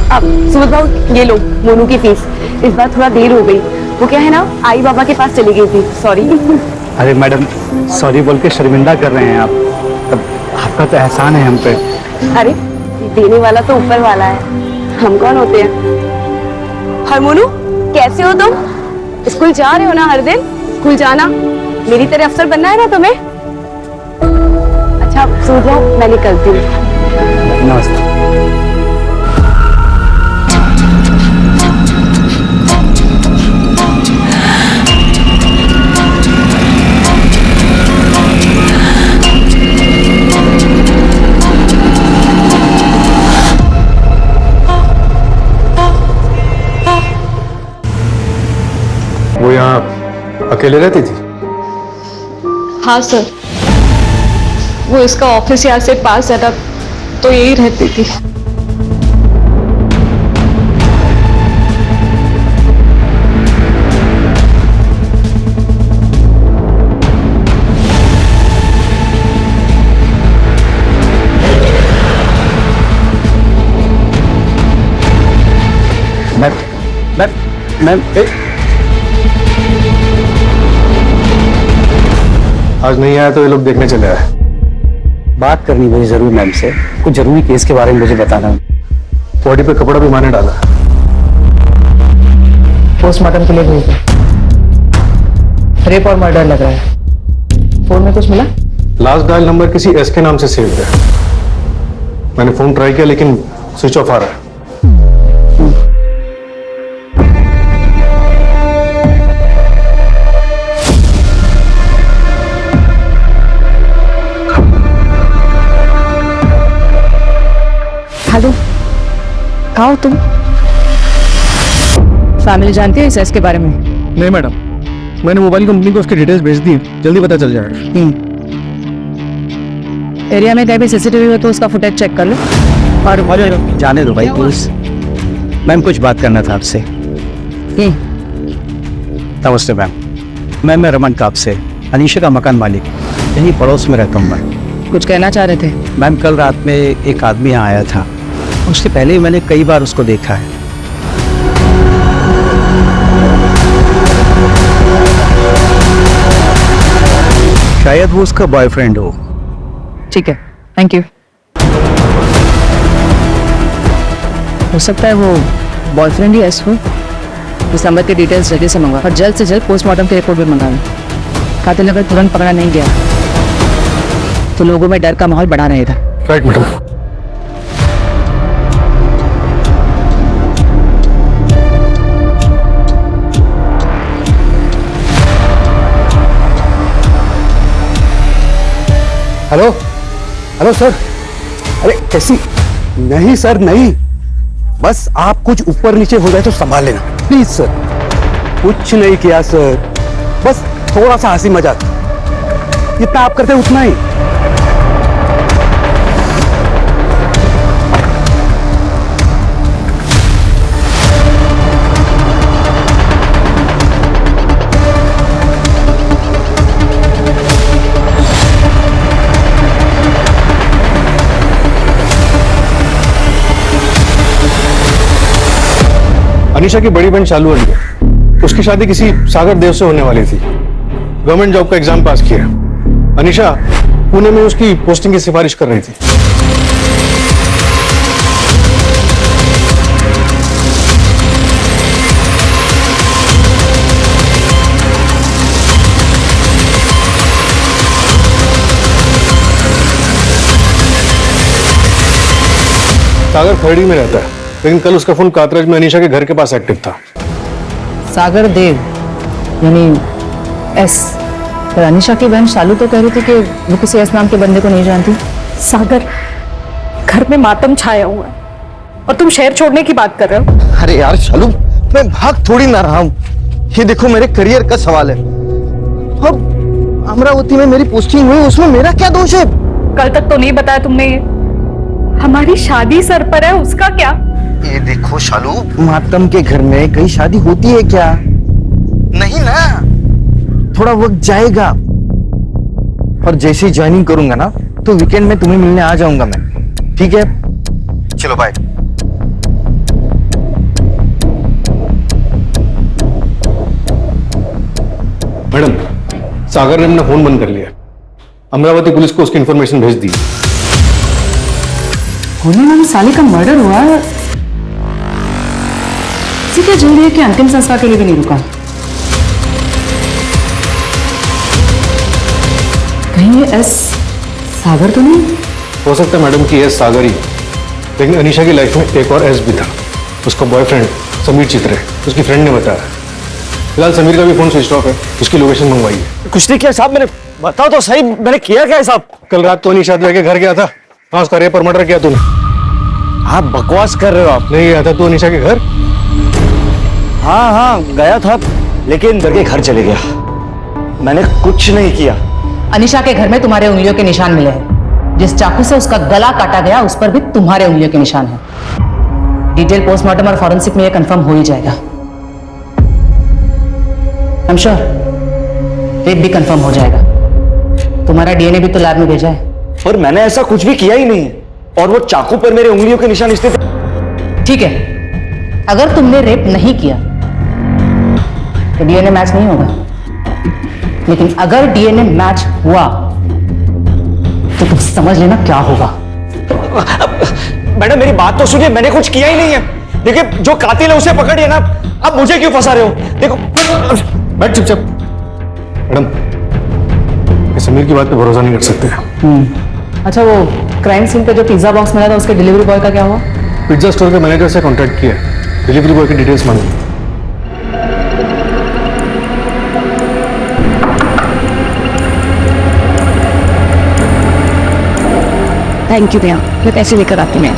अब सुबोध भाऊ ये लो मोनू की फीस। इस बार थोड़ा देर हो गई, वो क्या है ना आई बाबा के पास चली गई थी, सॉरी। अरे मैडम, सॉरी बोल के शर्मिंदा कर रहे हैं आप। अब आपका तो एहसान है हम पे। अरे देने वाला तो ऊपर वाला है, हम कौन होते हैं। और मोनू कैसे हो तुम? स्कूल जा रहे हो ना हर दिन? स्कूल जाना, मेरी तरह अफसर बनना है ना तुम्हें। अच्छा सुन जाओ, मैं निकलती हूँ। नमस्ते। वो यहाँ अकेले रहती थी? हाँ सर, वो इसका ऑफिस यहाँ से पास है ना, तो यही रहती थी। मैम आज नहीं आया तो ये लोग देखने चले आए। बात करनी मुझे जरूर मैम से, कुछ जरूरी केस के बारे में मुझे बताना। बॉडी पे कपड़ा भी माने डाला। पोस्टमार्टम के लिए भेज दो। रेप और मर्डर लग रहा है। फोन में कुछ मिला? लास्ट डायल नंबर किसी एस के नाम से सेव है। मैंने फोन ट्राई किया लेकिन स्विच ऑफ आ रहा है। हेलो, कहाँ हो तुम? फैमिली जानती है इस एस के बारे में? नहीं मैडम, मैंने मोबाइल कंपनी को उसकी डिटेल्स भेज दी, जल्दी पता चल जाएगा। एरिया में कहीं भी सीसीटीवी हो तो उसका फुटेज चेक कर लो। और जाने दो भाई प्लीज, मैम कुछ बात करना था आपसे। नमस्ते मैम, मैं रमन काप से, अनीशा का मकान मालिक, यहीं पड़ोस में रहता हूँ मैं। कुछ कहना चाह रहे थे? मैम कल रात में एक आदमी यहाँ आया था, उससे पहले ही मैंने कई बार उसको देखा है। शायद वो उसका बॉयफ्रेंड हो। ठीक है, थैंक यू। हो सकता है वो बॉयफ्रेंड ही एस हो। इस नंबर के डिटेल्स जल्दी से मंगवा और जल्द से जल्द पोस्टमार्टम की रिपोर्ट भी मंगा लो। कातिल अगर तुरंत पकड़ा नहीं गया तो लोगों में डर का माहौल बढ़ा रहेगा। Right madam. Hello hello sir. अरे कैसी? नहीं सर नहीं, बस आप कुछ ऊपर नीचे हो जाए तो संभाल लेना प्लीज सर। कुछ नहीं किया सर, बस थोड़ा सा हंसी मजाक, जितना आप करते उतना ही। अनीशा की बड़ी बहन चालू है, उसकी शादी किसी सागर देव से होने वाली थी। गवर्नमेंट जॉब का एग्जाम पास किया। अनीशा पुणे में उसकी पोस्टिंग की सिफारिश कर रही थी। सागर खरड़ी में रहता है, लेकिन कल उसका फोन कातराज में अनीशा के घर के पास एक्टिव था। सागर देव यानी एस। पर अनीशा की बहन शालू तो कह रही थी कि वो किसी एस नाम के बंदे को नहीं जानती। सागर, घर में मातम छाया हुआ है और तुम शहर छोड़ने की बात कर रहे हो। अरे यार शालू, मैं भाग थोड़ी ना रहा हूँ, ये देखो मेरे करियर का सवाल है। अब अमरावती में मेरी पोस्टिंग हुई, उसमें मेरा क्या दोष है? कल तक तो नहीं बताया तुमने ये। हमारी शादी सर पर है, उसका क्या? ये देखो शालू, मातम के घर में कहीं शादी होती है क्या? नहीं ना, थोड़ा वक्त जाएगा। और जैसे ही ज्वाइनिंग करूंगा ना, तो वीकेंड में तुम्हें मिलने आ जाऊंगा मैं, ठीक है? चलो बाय। मैडम, सागर ने अपना फोन बंद कर लिया। अमरावती पुलिस को उसकी इंफॉर्मेशन भेज दी। होने वाली साली का मर्डर हुआ है, इसी के जरिए कि अंतिम संस्कार के लिए भी नहीं रुका। कहीं ये एस सागर तो नहीं? हो सकता है मैडम कि एस सागर ही, लेकिन अनीशा की लाइफ में एक और एस भी था। उसका बॉयफ्रेंड समीर चित्रे, उसकी फ्रेंड ने बताया। फिलहाल समीर का भी फोन स्विच ऑफ है, उसकी लोकेशन मंगवाई है। कुछ नहीं किया साहब मैंने, बताओ तो सही, मैंने किया क्या है साहब? कल रात तो अनीशा लेके घर गया था, हाँ उसका रेप और मर्डर किया तूने। आप बकवास कर रहे हो आप। नहीं गया था तू अनीशा के घर? हाँ गया था, लेकिन घर के घर चले गया, मैंने कुछ नहीं किया। अनीशा के घर में तुम्हारे उंगलियों के निशान मिले हैं। जिस चाकू से उसका गला काटा गया उस पर भी तुम्हारे उंगलियों के निशान हैं। डिटेल पोस्टमार्टम और फॉरेंसिक में यह कंफर्म हो ही जाएगा। आई एम श्योर रेप भी कंफर्म हो जाएगा। तुम्हारा डीएनए भी तो लैब में भेजा है। पर मैंने ऐसा कुछ भी किया ही नहीं है, और वो चाकू पर मेरे उंगलियों के निशान स्थित। ठीक है, अगर तुमने रेप नहीं किया तो डीएनए मैच नहीं होगा, लेकिन अगर डीएनए मैच हुआ तो तुम समझ लेना क्या होगा। मैडम मेरी बात तो सुनिए, मैंने कुछ किया ही नहीं है। देखिए जो कातिल है उसे पकड़िए ना, अब मुझे क्यों फंसा रहे हो? देखो बैठ चुपचाप। मैडम, समीर की बात पे भरोसा नहीं कर सकते। अच्छा, वो क्राइम सीन पे जो पिज्जा बॉक्स मिला था उसके डिलीवरी बॉय का क्या हुआ? पिज्जा स्टोर के मैनेजर से कांटेक्ट किया, डिलीवरी बॉय की डिटेल्स मांगी। थैंक यू भैया, मैं पैसे लेकर आती मैं।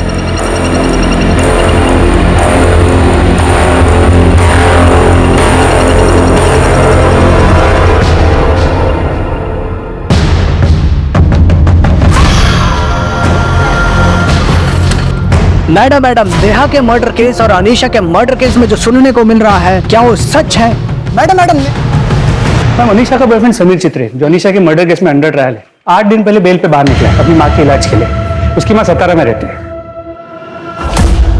मैडम, नेहा के मर्डर केस और अनीशा के मर्डर केस में जो सुनने को मिल रहा है, क्या वो सच है? मैडम मैम, अनीशा का बॉयफ्रेंड समीर चित्रे, जो अनीशा के मर्डर केस में अंडर ट्रायल है, 8 दिन पहले बेल पे बाहर निकला अपनी माँ के इलाज के लिए। उसकी माँ 17 में रहती है।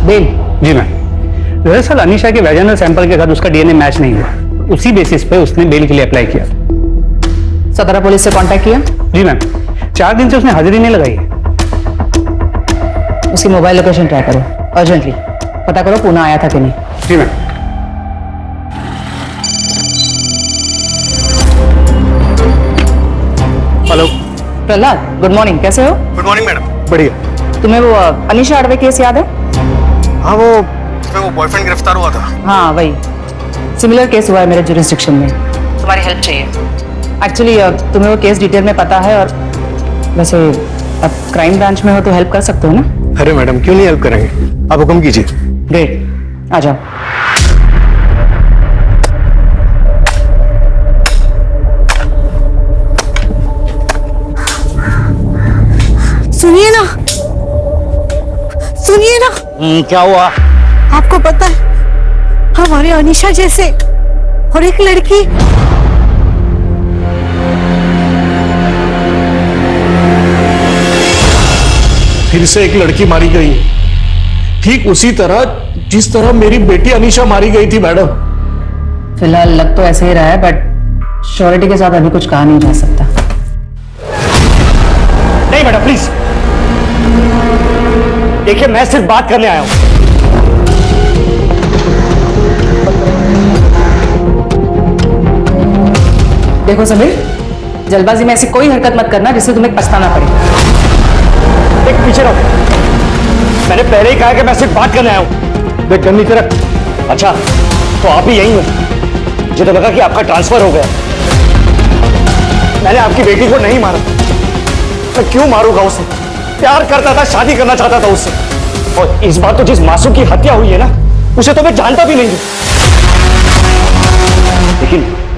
बेल? जी मैम। दरअसल अनीशा के वैजाइनल सैंपल के साथ उसका डीएनए मैच नहीं हुआ, उसी बेसिस पे उसने बेल के लिए अप्लाई किया। 17 पुलिस से कांटेक्ट किया? जी मैम, 4 दिन से उसने हाजिरी नहीं लगाई। उसकी मोबाइल लोकेशन ट्राई करो अर्जेंटली, पता करो पुणे आया था कि नहीं। जी ma'am. Hello Prahlad, good morning, कैसे हो? Good morning madam. बढ़िया। तुम्हें वो अनीशा अडवे केस याद है? हाँ, वो उसमें वो बॉयफ्रेंड गिरफ्तार हुआ था। हाँ वही, सिमिलर केस हुआ है मेरे जुरिस्डिक्शन में। तुम्हारी हेल्प चाहिए। एक्चुअली तुम्हें वो केस डिटेल में पता है, और वैसे अब क्राइम ब्रांच में हो तो हेल्प कर सकते हो ना? अरे मैडम, क्यों नहीं हेल्प करेंगे, आप हुक्म कीजिए। ग्रेट, आ जाओ। सुनिए ना, सुनिए ना। क्या हुआ? आपको पता है हमारे अनीशा जैसे और एक लड़की फिर से एक लड़की मारी गई, ठीक उसी तरह जिस तरह मेरी बेटी अनीशा मारी गई थी मैडम। फिलहाल लग तो ऐसे ही रहा है, बट श्योरिटी के साथ अभी कुछ कहा नहीं जा सकता। नहीं मैडम प्लीज, देखिए मैं सिर्फ बात करने आया हूं। देखो समीर, जल्दबाजी में ऐसी कोई हरकत मत करना जिससे तुम्हें पछताना पड़े। एक पीछे रहो, मैंने पहले ही कहा कि मैं सिर्फ बात करने आया हूँ। देख गन नीचे रख। अच्छा, तो आप ही यही हो? मुझे तो लगा कि आपका ट्रांसफर हो गया। मैंने आपकी बेटी को नहीं मारा। मैं क्यों मारूंगा उसे? प्यार करता था, शादी करना चाहता था उससे। और इस बार तो जिस मासूम की हत्या हुई है ना, उसे तो मैं जानता भी नहीं हूं।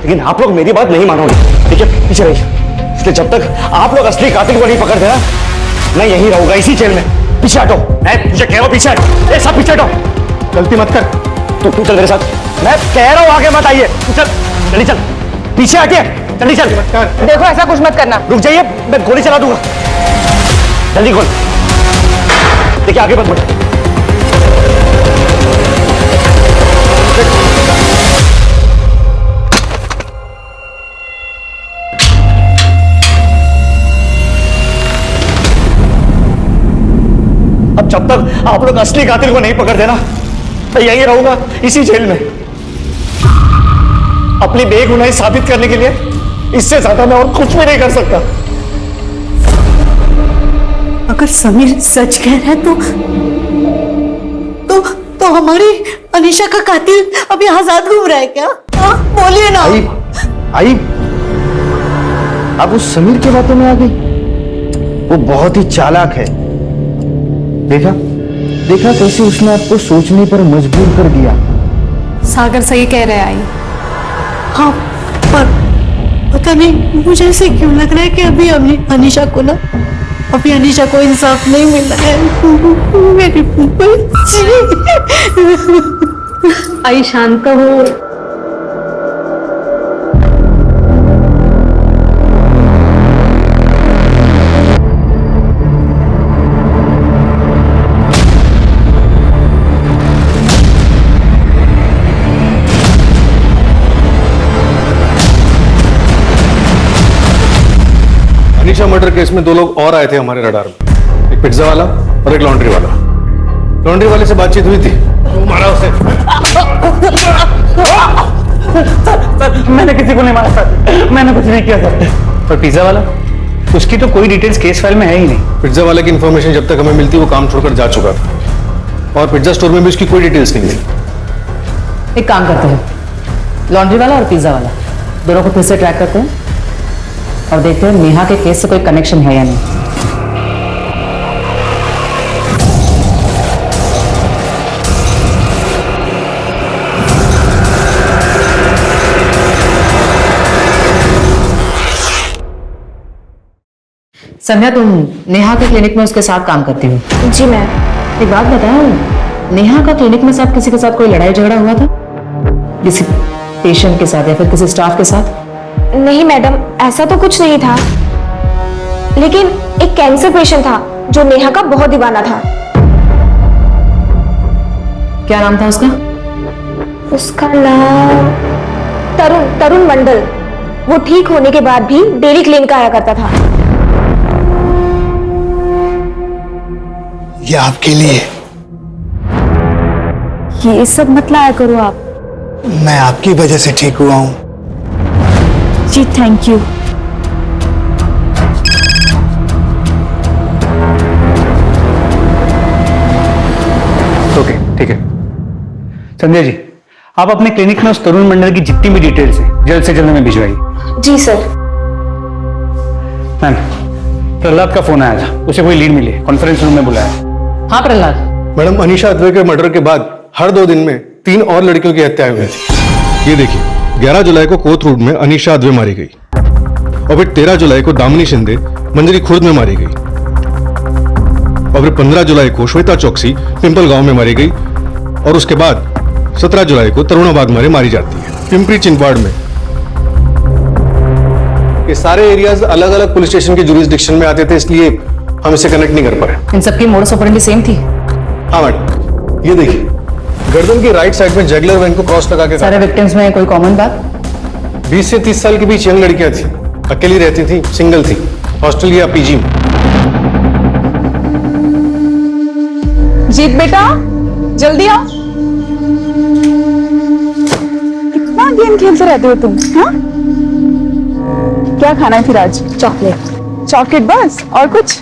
लेकिन आप लोग मेरी बात नहीं मानोगे, ठीक है? पीछे रहिए। इसलिए जब तक आप लोग असली कातिल को नहीं पकड़ देना, मैं यहीं रहूंगा, इसी जेल में। पीछे हटो, मैं तुझे कह रहा हूं, पीछे हट। ये सब पीछे हटो। गलती मत कर। तू चल मेरे साथ। मैं कह रहा हूं आगे मत आइए। तू चल, जल्दी चल। पीछे हटिए, जल्दी चल। देखो ऐसा कुछ मत करना। रुक जाइए, मैं गोली चला दूंगा। जल्दी गोली। देखिए आगे मत बढ़े। अब जब तक आप लोग असली कातिल को नहीं पकड़ देना, मैं यहीं रहूंगा, इसी जेल में। अपनी बेगुनाही साबित करने के लिए इससे ज्यादा मैं और कुछ भी नहीं कर सकता। अगर समीर सच कह रहा है तो हमारी अनीशा का कातिल अभी आजाद घूम रहा है क्या? बोलिए ना। आई अब उस समीर की बातों में आ गई। वो बहुत ही चालाक है। देखा कैसे उसने आपको सोचने पर मजबूर कर दिया। सागर सही कह रहे आई। हाँ, पर पता नहीं मुझे ऐसे क्यों लग रहा है कि अभी अनीशा को इंसाफ नहीं मिल रहा है। मेरी आई शांत हो। अनीशा मर्डर केस में 2 लोग और आए थे हमारे रडार में, एक पिज्जा वाला और एक लॉन्ड्री वाला। लॉन्ड्री वाले से बातचीत हुई थी, वो मारा उसे। सर, मैंने किसी को नहीं मारा सर, मैंने कुछ नहीं किया सर। पर पिज्जा वाला, उसकी तो कोई डिटेल्स केस फाइल में है ही नहीं। पिज्जा वाले की इन्फॉर्मेशन जब तक हमें मिलती वो काम छोड़कर जा चुका था, और पिज्जा स्टोर में भी उसकी कोई डिटेल्स नहीं थी। एक काम करते हैं, लॉन्ड्री वाला और पिज्जा वाला दोनों को फिर से ट्रैक करते हैं और देखते हैं नेहा के केस से कोई कनेक्शन है या नहीं। संध्या, तुम नेहा के क्लिनिक में उसके साथ काम करती हो? जी मैम। एक बात बताओ, नेहा का क्लिनिक में साथ किसी के साथ कोई लड़ाई झगड़ा हुआ था? किसी पेशेंट के साथ या फिर किसी स्टाफ के साथ? नहीं मैडम, ऐसा तो कुछ नहीं था, लेकिन एक कैंसर पेशेंट था जो नेहा का बहुत दीवाना था। क्या नाम था उसका? उसका नाम तरुण मंडल। वो ठीक होने के बाद भी डेली क्लिनिक आया करता था। ये आपके लिए। ये सब मत लाया करो आप। मैं आपकी वजह से ठीक हुआ हूं। जी थैंक यू। ओके, ठीक है। संध्या जी, आप अपने क्लिनिक में उस तरुण मंडल की जितनी भी डिटेल्स हैं जल्द से जल्द हमें भिजवाइए। जी सर। मैम, प्रहलाद का फोन आया था, उसे कोई लीड मिली, कॉन्फ्रेंस रूम में बुलाया। हाँ प्रहलाद। मैडम, अनीशा अद्वै के मर्डर के बाद हर 2 दिन में 3 और लड़कियों की हत्या हुई थी। ये देखिए, 11 जुलाई को कोथरूड में अनीशा अद्वै मारी गई, और फिर 13 जुलाई को दामिनी शिंदे मंजरी खुर्द में मारी गई, और फिर 15 जुलाई को श्वेता चौकसी पिंपल गांव में मारी गई, और उसके बाद 17 जुलाई को तरुणाबाग में मारी जाती है, पिंपरी चिंचवाड़ में। ये सारे एरियाज अलग अलग पुलिस स्टेशन के जुरिस्डिक्शन में आते थे, इसलिए हम इसे कनेक्ट नहीं कर पाए। इन सबकी मोडस ऑपरेंडी सेम थी? हाँ मैडम, ये देखिए, गर्दन की राइट साइड में जगलर वैन को क्रॉस लगा के। सारे विक्टिम्स में कोई कॉमन बात? 20 से 30 साल के बीच यंग लड़कियां थी, अकेली रहती थी, सिंगल थी, हॉस्टल या पीजी में। जीत बेटा, जल्दी आओ। कितना गेम खेलते रहते हो तुम? हाँ, क्या खाना है फिर आज? चॉकलेट। चॉकलेट बस, और कुछ?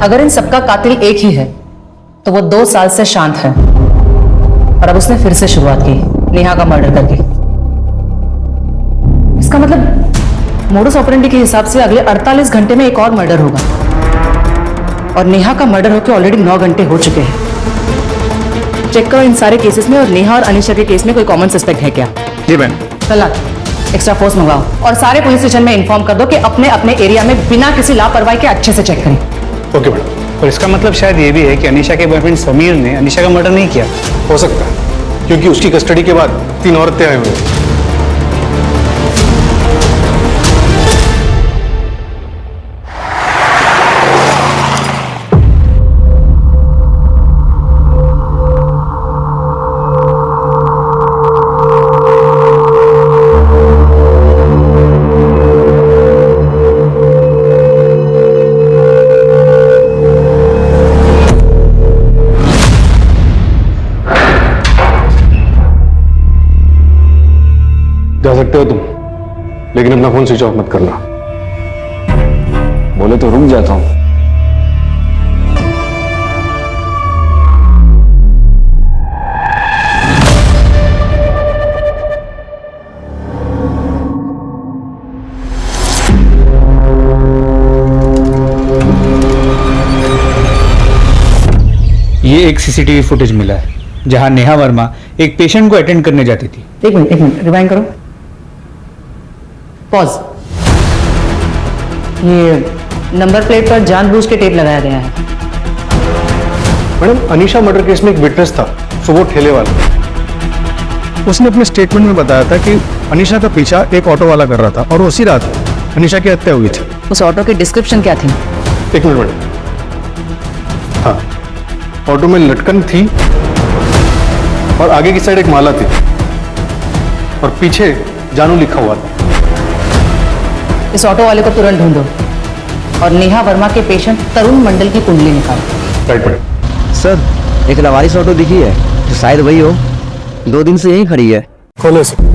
अगर इन सबका कातिल एक ही है तो वो 2 साल से शांत है और अब उसने फिर से शुरुआत की नेहा का मर्डर करके। इसका मतलब मोडस ऑपरेंडी के हिसाब से अगले 48 घंटे में एक और मर्डर होगा और नेहा का मर्डर होकर ऑलरेडी 9 घंटे हो चुके हैं। चेक करो इन सारे केसेस में और नेहा और अनीशा के केस में कोई कॉमन सस्पेक्ट है क्या? जी मैम। प्रहलाद, एक्स्ट्रा फोर्स मंगाओ और सारे पुलिस स्टेशन में इन्फॉर्म कर दो कि अपने अपने एरिया में बिना किसी लापरवाही के अच्छे से चेक करें। Okay madam. और इसका मतलब शायद ये भी है कि अनीशा के बॉयफ्रेंड समीर ने अनीशा का मर्डर नहीं किया। हो सकता है, क्योंकि उसकी कस्टडी के बाद 3 औरतें आई हुई हैं। जा सकते हो तुम, लेकिन अपना फोन स्विच ऑफ मत करना। बोले तो रुक जाता हूँ। ये एक सीसीटीवी फुटेज मिला है जहां नेहा वर्मा एक पेशेंट को अटेंड करने जाती थी। एक मिनट रिवाइंड करो। पॉज। ये नंबर प्लेट पर जानबूझ के टेप लगाया गया है। मैडम, अनीशा मर्डर केस में एक विटनेस था, सो वो ठेले वाला। उसने अपने स्टेटमेंट में बताया था कि अनीशा का पीछा एक ऑटो वाला कर रहा था और उसी रात अनीशा की हत्या हुई थी। उस ऑटो की डिस्क्रिप्शन क्या थी? एक मिनट मैडम। हाँ, ऑटो में लटकन थी और आगे की साइड एक माला थी और पीछे जानू लिखा हुआ था। इस ऑटो वाले को तुरंत ढूंढो और नेहा वर्मा के पेशेंट तरुण मंडल की कुंडली निकालो। Right madam. सर, एक लवारिस ऑटो दिखी है तो शायद वही हो, 2 दिन से यहीं खड़ी है। खोलो इसे।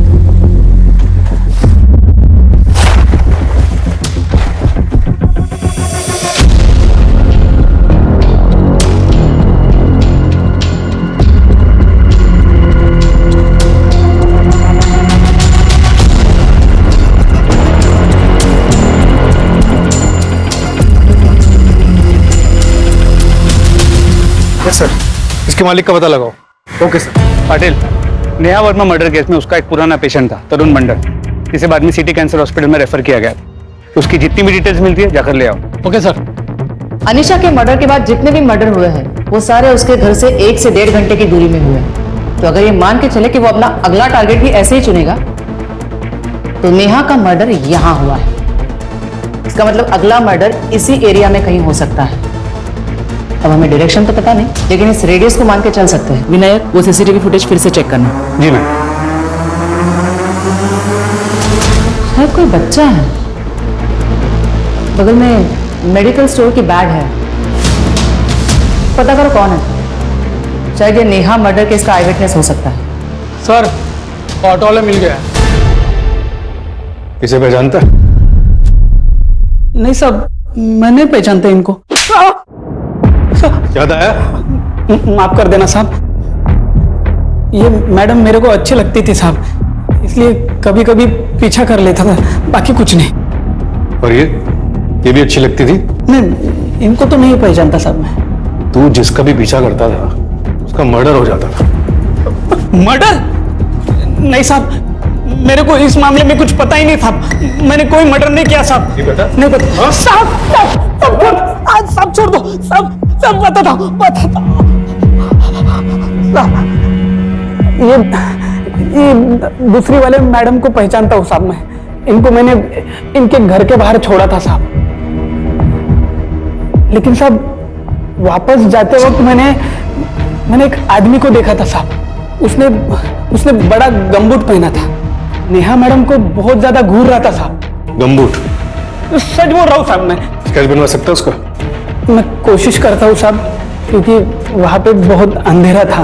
सर, इसके मालिक का पता लगाओ। Okay sir. Patil, Neha Verma murder case में उसका एक पुराना पेशेंट था तरुण मंडल, जिसे बाद में सिटी कैंसर हॉस्पिटल में रेफर किया गया। उसकी जितनी भी डिटेल्स मिलती है जाकर ले आओ। Okay sir. अनीशा के मर्डर के बाद जितने भी मर्डर हुए हैं वो सारे उसके घर से 1 से 1.5 घंटे की दूरी में हुए हैं। तो अगर ये मान के चले कि वो अपना अगला टारगेट भी ऐसे ही चुनेगा तो नेहा का मर्डर यहां हुआ है। इसका मतलब अगला मर्डर इसी एरिया में कहीं हो सकता है। अब हमें डायरेक्शन तो पता नहीं, लेकिन इस रेडियस को मान के चल सकते हैं। विनायक, वो सीसीटीवी फुटेज फिर से चेक करना। जी मैम। शायद कोई बच्चा है। बगल में मेडिकल स्टोर की बैग है। पता करो कौन है। शायद ये नेहा मर्डर केस का आई विटनेस हो सकता है। सर, ऑटो वाला मिल गया। इसे पहचानता है? नहीं सर, मैं नहीं पहचानता इनको। याद आया? माफ कर देना साहब, ये मैडम मेरे को अच्छी लगती थी साहब, इसलिए कभी कभी पीछा कर लेता था, बाकी कुछ नहीं। और ये भी अच्छी लगती थी? नहीं, इनको तो नहीं पहचानता साहब मैं। तू जिसका भी पीछा करता था उसका मर्डर हो जाता था। मर्डर? नहीं साहब, मेरे को इस मामले में कुछ पता ही नहीं था। मैंने कोई मर्डर नहीं किया साहब। नहीं पता? नहीं पता साहब, छोड़ दो साहब, सब बताता हूँ। ये दूसरी वाले मैडम को पहचानता हूँ साहब मैं। इनको मैंने इनके घर के बाहर छोड़ा था साहब, लेकिन साहब वापस जाते वक्त मैंने एक आदमी को देखा था साहब। उसने बड़ा गमबूट पहना था। नेहा मैडम को बहुत ज्यादा घूर रहा था साहब। गमबूट? सच बोल रहा हूँ साहब मैं। स्केच बनवा सकता है उसका? मैं कोशिश करता हूँ साहब, क्योंकि वहां पे बहुत अंधेरा था।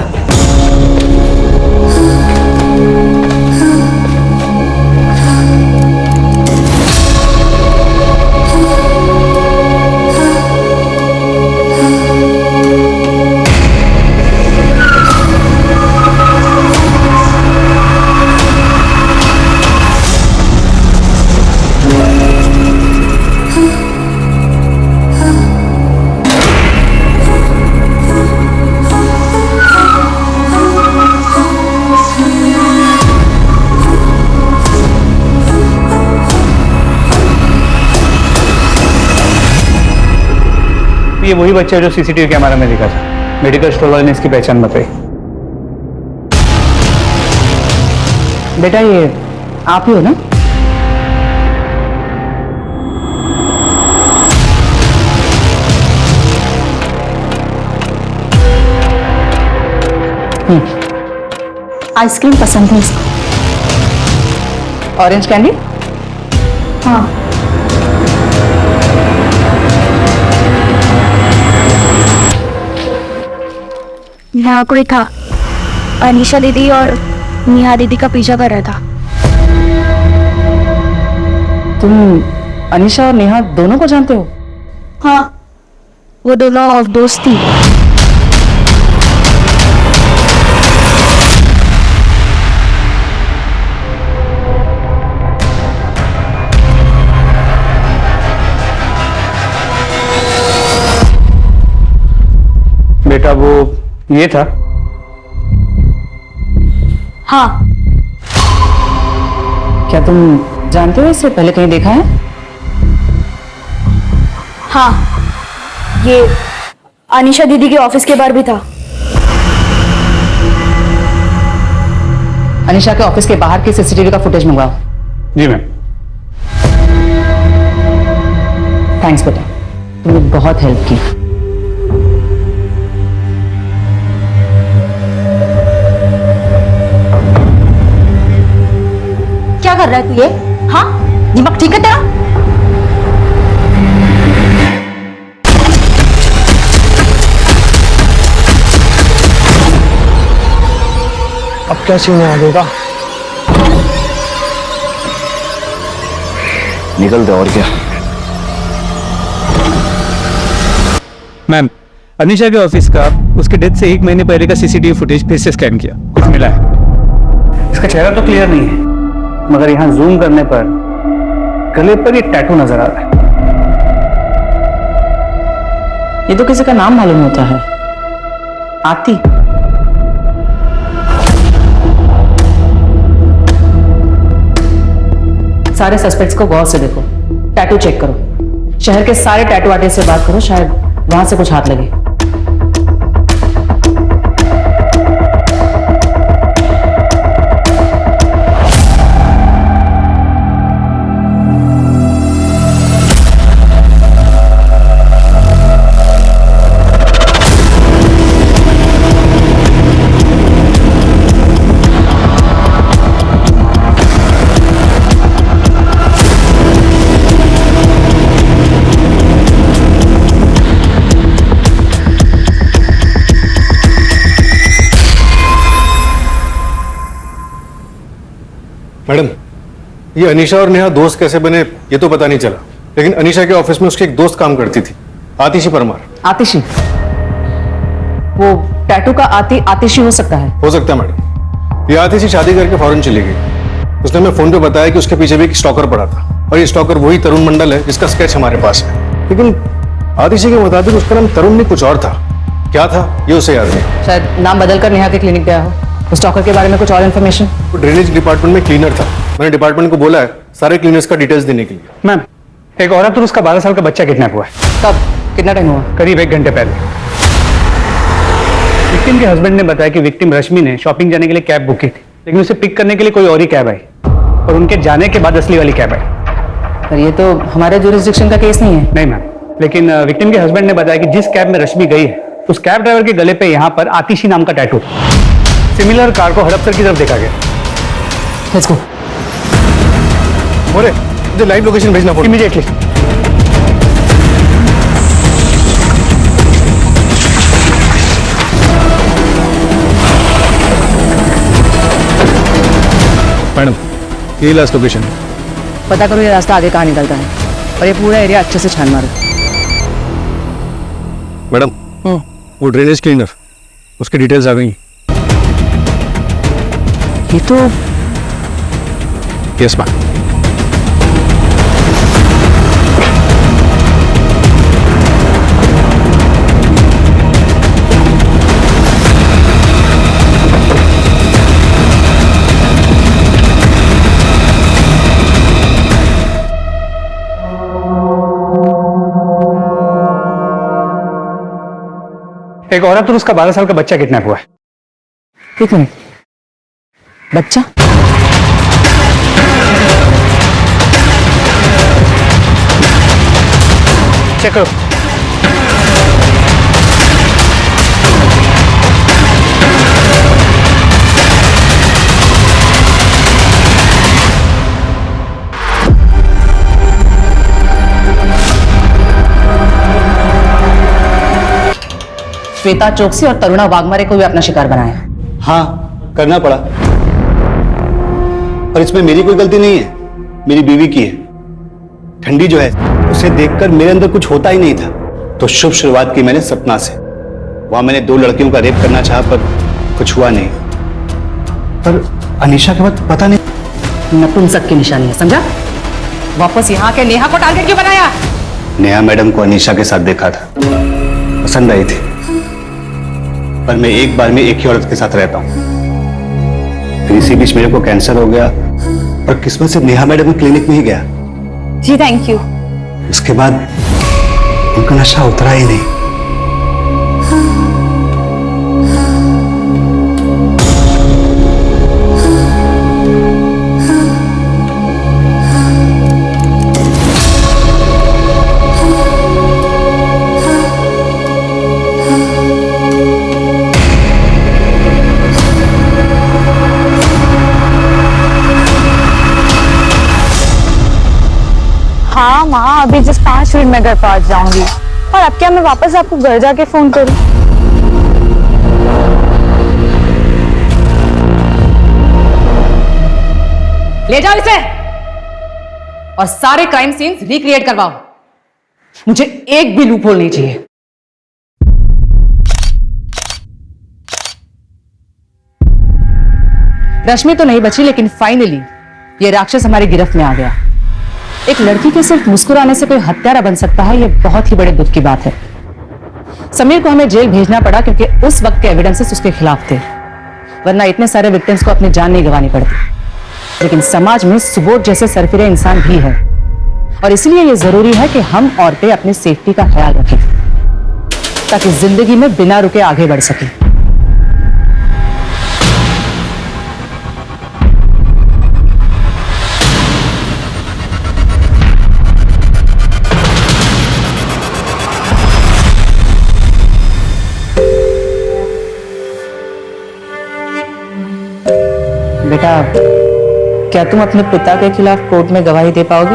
ये वही बच्चा है जो सीसीटीवी कैमरा में दिखा था। मेडिकल स्टोर वाले ने इसकी पहचान बताई। बेटा ये आप ही हो ना? आइसक्रीम पसंद है इसको। Orange candy? हाँ। यहाँ कोई था, अनीशा दीदी और नेहा दीदी का पीछा कर रहा था। तुम अनीशा और नेहा दोनों को जानते हो? हाँ, वो दोनों ऑफ दोस्त थी। बेटा वो ये था? हाँ। क्या तुम जानते हो इससे पहले कहीं देखा है? हाँ, ये अनीशा दीदी के ऑफिस के बाहर भी था। अनीशा के ऑफिस के बाहर की सीसीटीवी का फुटेज मंगवाओ। जी मैम। थैंक्स बेटा, तुमने बहुत हेल्प की। क्या कर रहा है तू ये? हाँ, दिमाग ठीक है तेरा? अब क्या सीन है आगे का? निकलते और क्या। मैम, अनीशा के ऑफिस का उसके डेथ से 1 महीने पहले का सीसीटीवी फुटेज फिर से स्कैन किया, कुछ मिला है। इसका चेहरा तो क्लियर नहीं है, मगर यहां जूम करने पर गले पर एक टैटू नजर आ रहा है। ये तो किसी का नाम मालूम होता है, आती। सारे सस्पेक्ट्स को गौर से देखो, टैटू चेक करो, शहर के सारे टैटू आर्टिस्ट से बात करो, शायद वहां से कुछ हाथ लगे। मैडम, ये अनीशा और नेहा दोस्त कैसे बने ये तो पता नहीं चला, लेकिन अनीशा के ऑफिस में उसकी एक दोस्त काम करती थी, आतिशी परमार। आतिशी? वो टैटू का आतिशी हो सकता है? हो सकता है मैडम। ये आतिशी शादी करके फौरन चली गई। उसने हमें फोन पे बताया कि उसके पीछे भी एक स्टॉकर पड़ा था, और ये स्टॉकर वही तरुण मंडल है जिसका स्केच हमारे पास है। लेकिन आतिशी के मुताबिक उसका नाम तरुण नहीं कुछ और था। क्या था ये उसे याद नहीं। शायद नाम बदलकर नेहा के क्लिनिक गया हो। उस स्टॉकर के बारे में कुछ और इन्फॉर्मेशन? वो ड्रेनेज डिपार्टमेंट में क्लीनर था। मैंने डिपार्टमेंट को बोला है सारे क्लीनर्स का डिटेल्स देने के लिए। मैम, एक औरत और उसका 12 साल का बच्चा किडनैप हुआ है। कब? कितना टाइम हुआ? करीब 1 घंटे पहले। विक्टिम के हस्बैंड ने बताया कि विक्टिम रश्मि ने शॉपिंग जाने के लिए कैब बुक की थी, लेकिन उसे पिक करने के लिए कोई और ही कैब आई, और उनके जाने के बाद असली वाली कैब आई। पर ये तो हमारे जुरिस्डिक्शन का केस नहीं है। नहीं मैम, लेकिन विक्टिम के हस्बैंड ने बताया कि जिस कैब में रश्मि गई है उस कैब ड्राइवर के गले पे यहाँ पर आतिशी नाम का टैटू था। सिमिलर कार को हड़पसर की तरफ देखा गया। Let's go. मोरे, मुझे लाइव लोकेशन भेजना पड़ेगा इमीडिएटली। मैडम, ये लास्ट लोकेशन है। पता करो ये रास्ता आगे कहाँ निकलता है, और ये पूरा एरिया अच्छे से छान मारो। मैडम, वो ड्रेनेज क्लीनर, उसकी डिटेल्स आ गई। ये तो यस मैम। एक औरत और उसका 12 साल का बच्चा किडनैप हुआ है। एक मिनट, बच्चा? चेक करो। श्वेता चोकसी और तरुणा वाघमारे को भी अपना शिकार बनाया। हाँ, करना पड़ा। और इसमें मेरी कोई गलती नहीं है, मेरी बीवी की है। ठंडी जो है, उसे देखकर मेरे अंदर कुछ होता ही नहीं था, तो शुभ शुरुआत की मैंने सपना से। वहां मैंने 2 लड़कियों का रेप करना चाहा, पर कुछ हुआ नहीं। पर अनीशा के बाद पता नहीं। नपुंसक की निशानी है, समझा? वापस यहाँ के नेहा को टारगेट क्यों बनाया? नेहा मैडम को अनीशा के साथ देखा था, पसंद आई थी। पर मैं एक बार में एक ही औरत के साथ रहता हूँ। फिर इसी बीच मेरे को कैंसर हो गया, और किस्मत से नेहा मैडम के क्लिनिक में ही गया। जी थैंक यू। उसके बाद उनका नशा उतरा ही नहीं। हाँ माँ, अभी जस्ट 5 मिनट में घर पहुंच जाऊंगी। और अब क्या मैं वापस आपको घर जाके फोन करूं? ले जाओ इसे और सारे क्राइम सीन्स रिक्रिएट करवाओ। मुझे एक भी लूपहोल नहीं चाहिए। रश्मि तो नहीं बची, लेकिन फाइनली ये राक्षस हमारी गिरफ्त में आ गया। एक लड़की के सिर्फ मुस्कुराने से कोई हत्यारा बन सकता है, यह बहुत ही बड़े दुख की बात है। समीर को हमें जेल भेजना पड़ा क्योंकि उस वक्त के एविडेंसेस उसके खिलाफ थे, वरना इतने सारे विक्टिम्स को अपनी जान नहीं गंवानी पड़ती। लेकिन समाज में सुबोध जैसे सरफिरे इंसान भी है, और इसलिए यह जरूरी है कि हम औरतें अपनी सेफ्टी का ख्याल रखें, ताकि जिंदगी में बिना रुके आगे बढ़ सकें। बेटा, क्या तुम अपने पिता के खिलाफ कोर्ट में गवाही दे पाओगी?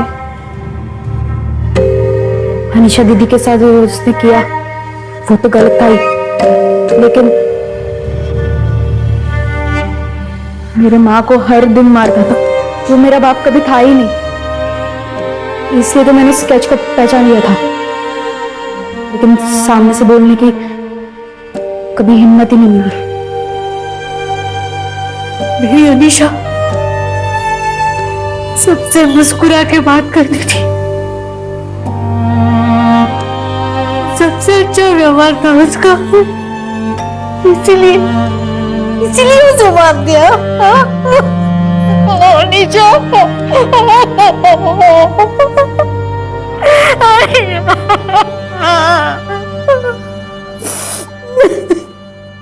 अनीशा दीदी के साथ जो उसने किया वो तो गलत था ही, लेकिन मेरे माँ को हर दिन मारता था। वो मेरा बाप कभी था ही नहीं, इसलिए तो मैंने स्केच को पहचान लिया था, लेकिन सामने से बोलने की कभी हिम्मत ही नहीं मिली। मेरी अनीशा सबसे मुस्कुरा के बात करती थी, सबसे अच्छा व्यवहार था उसका, इसीलिए वो जवाब दिया। अनीशा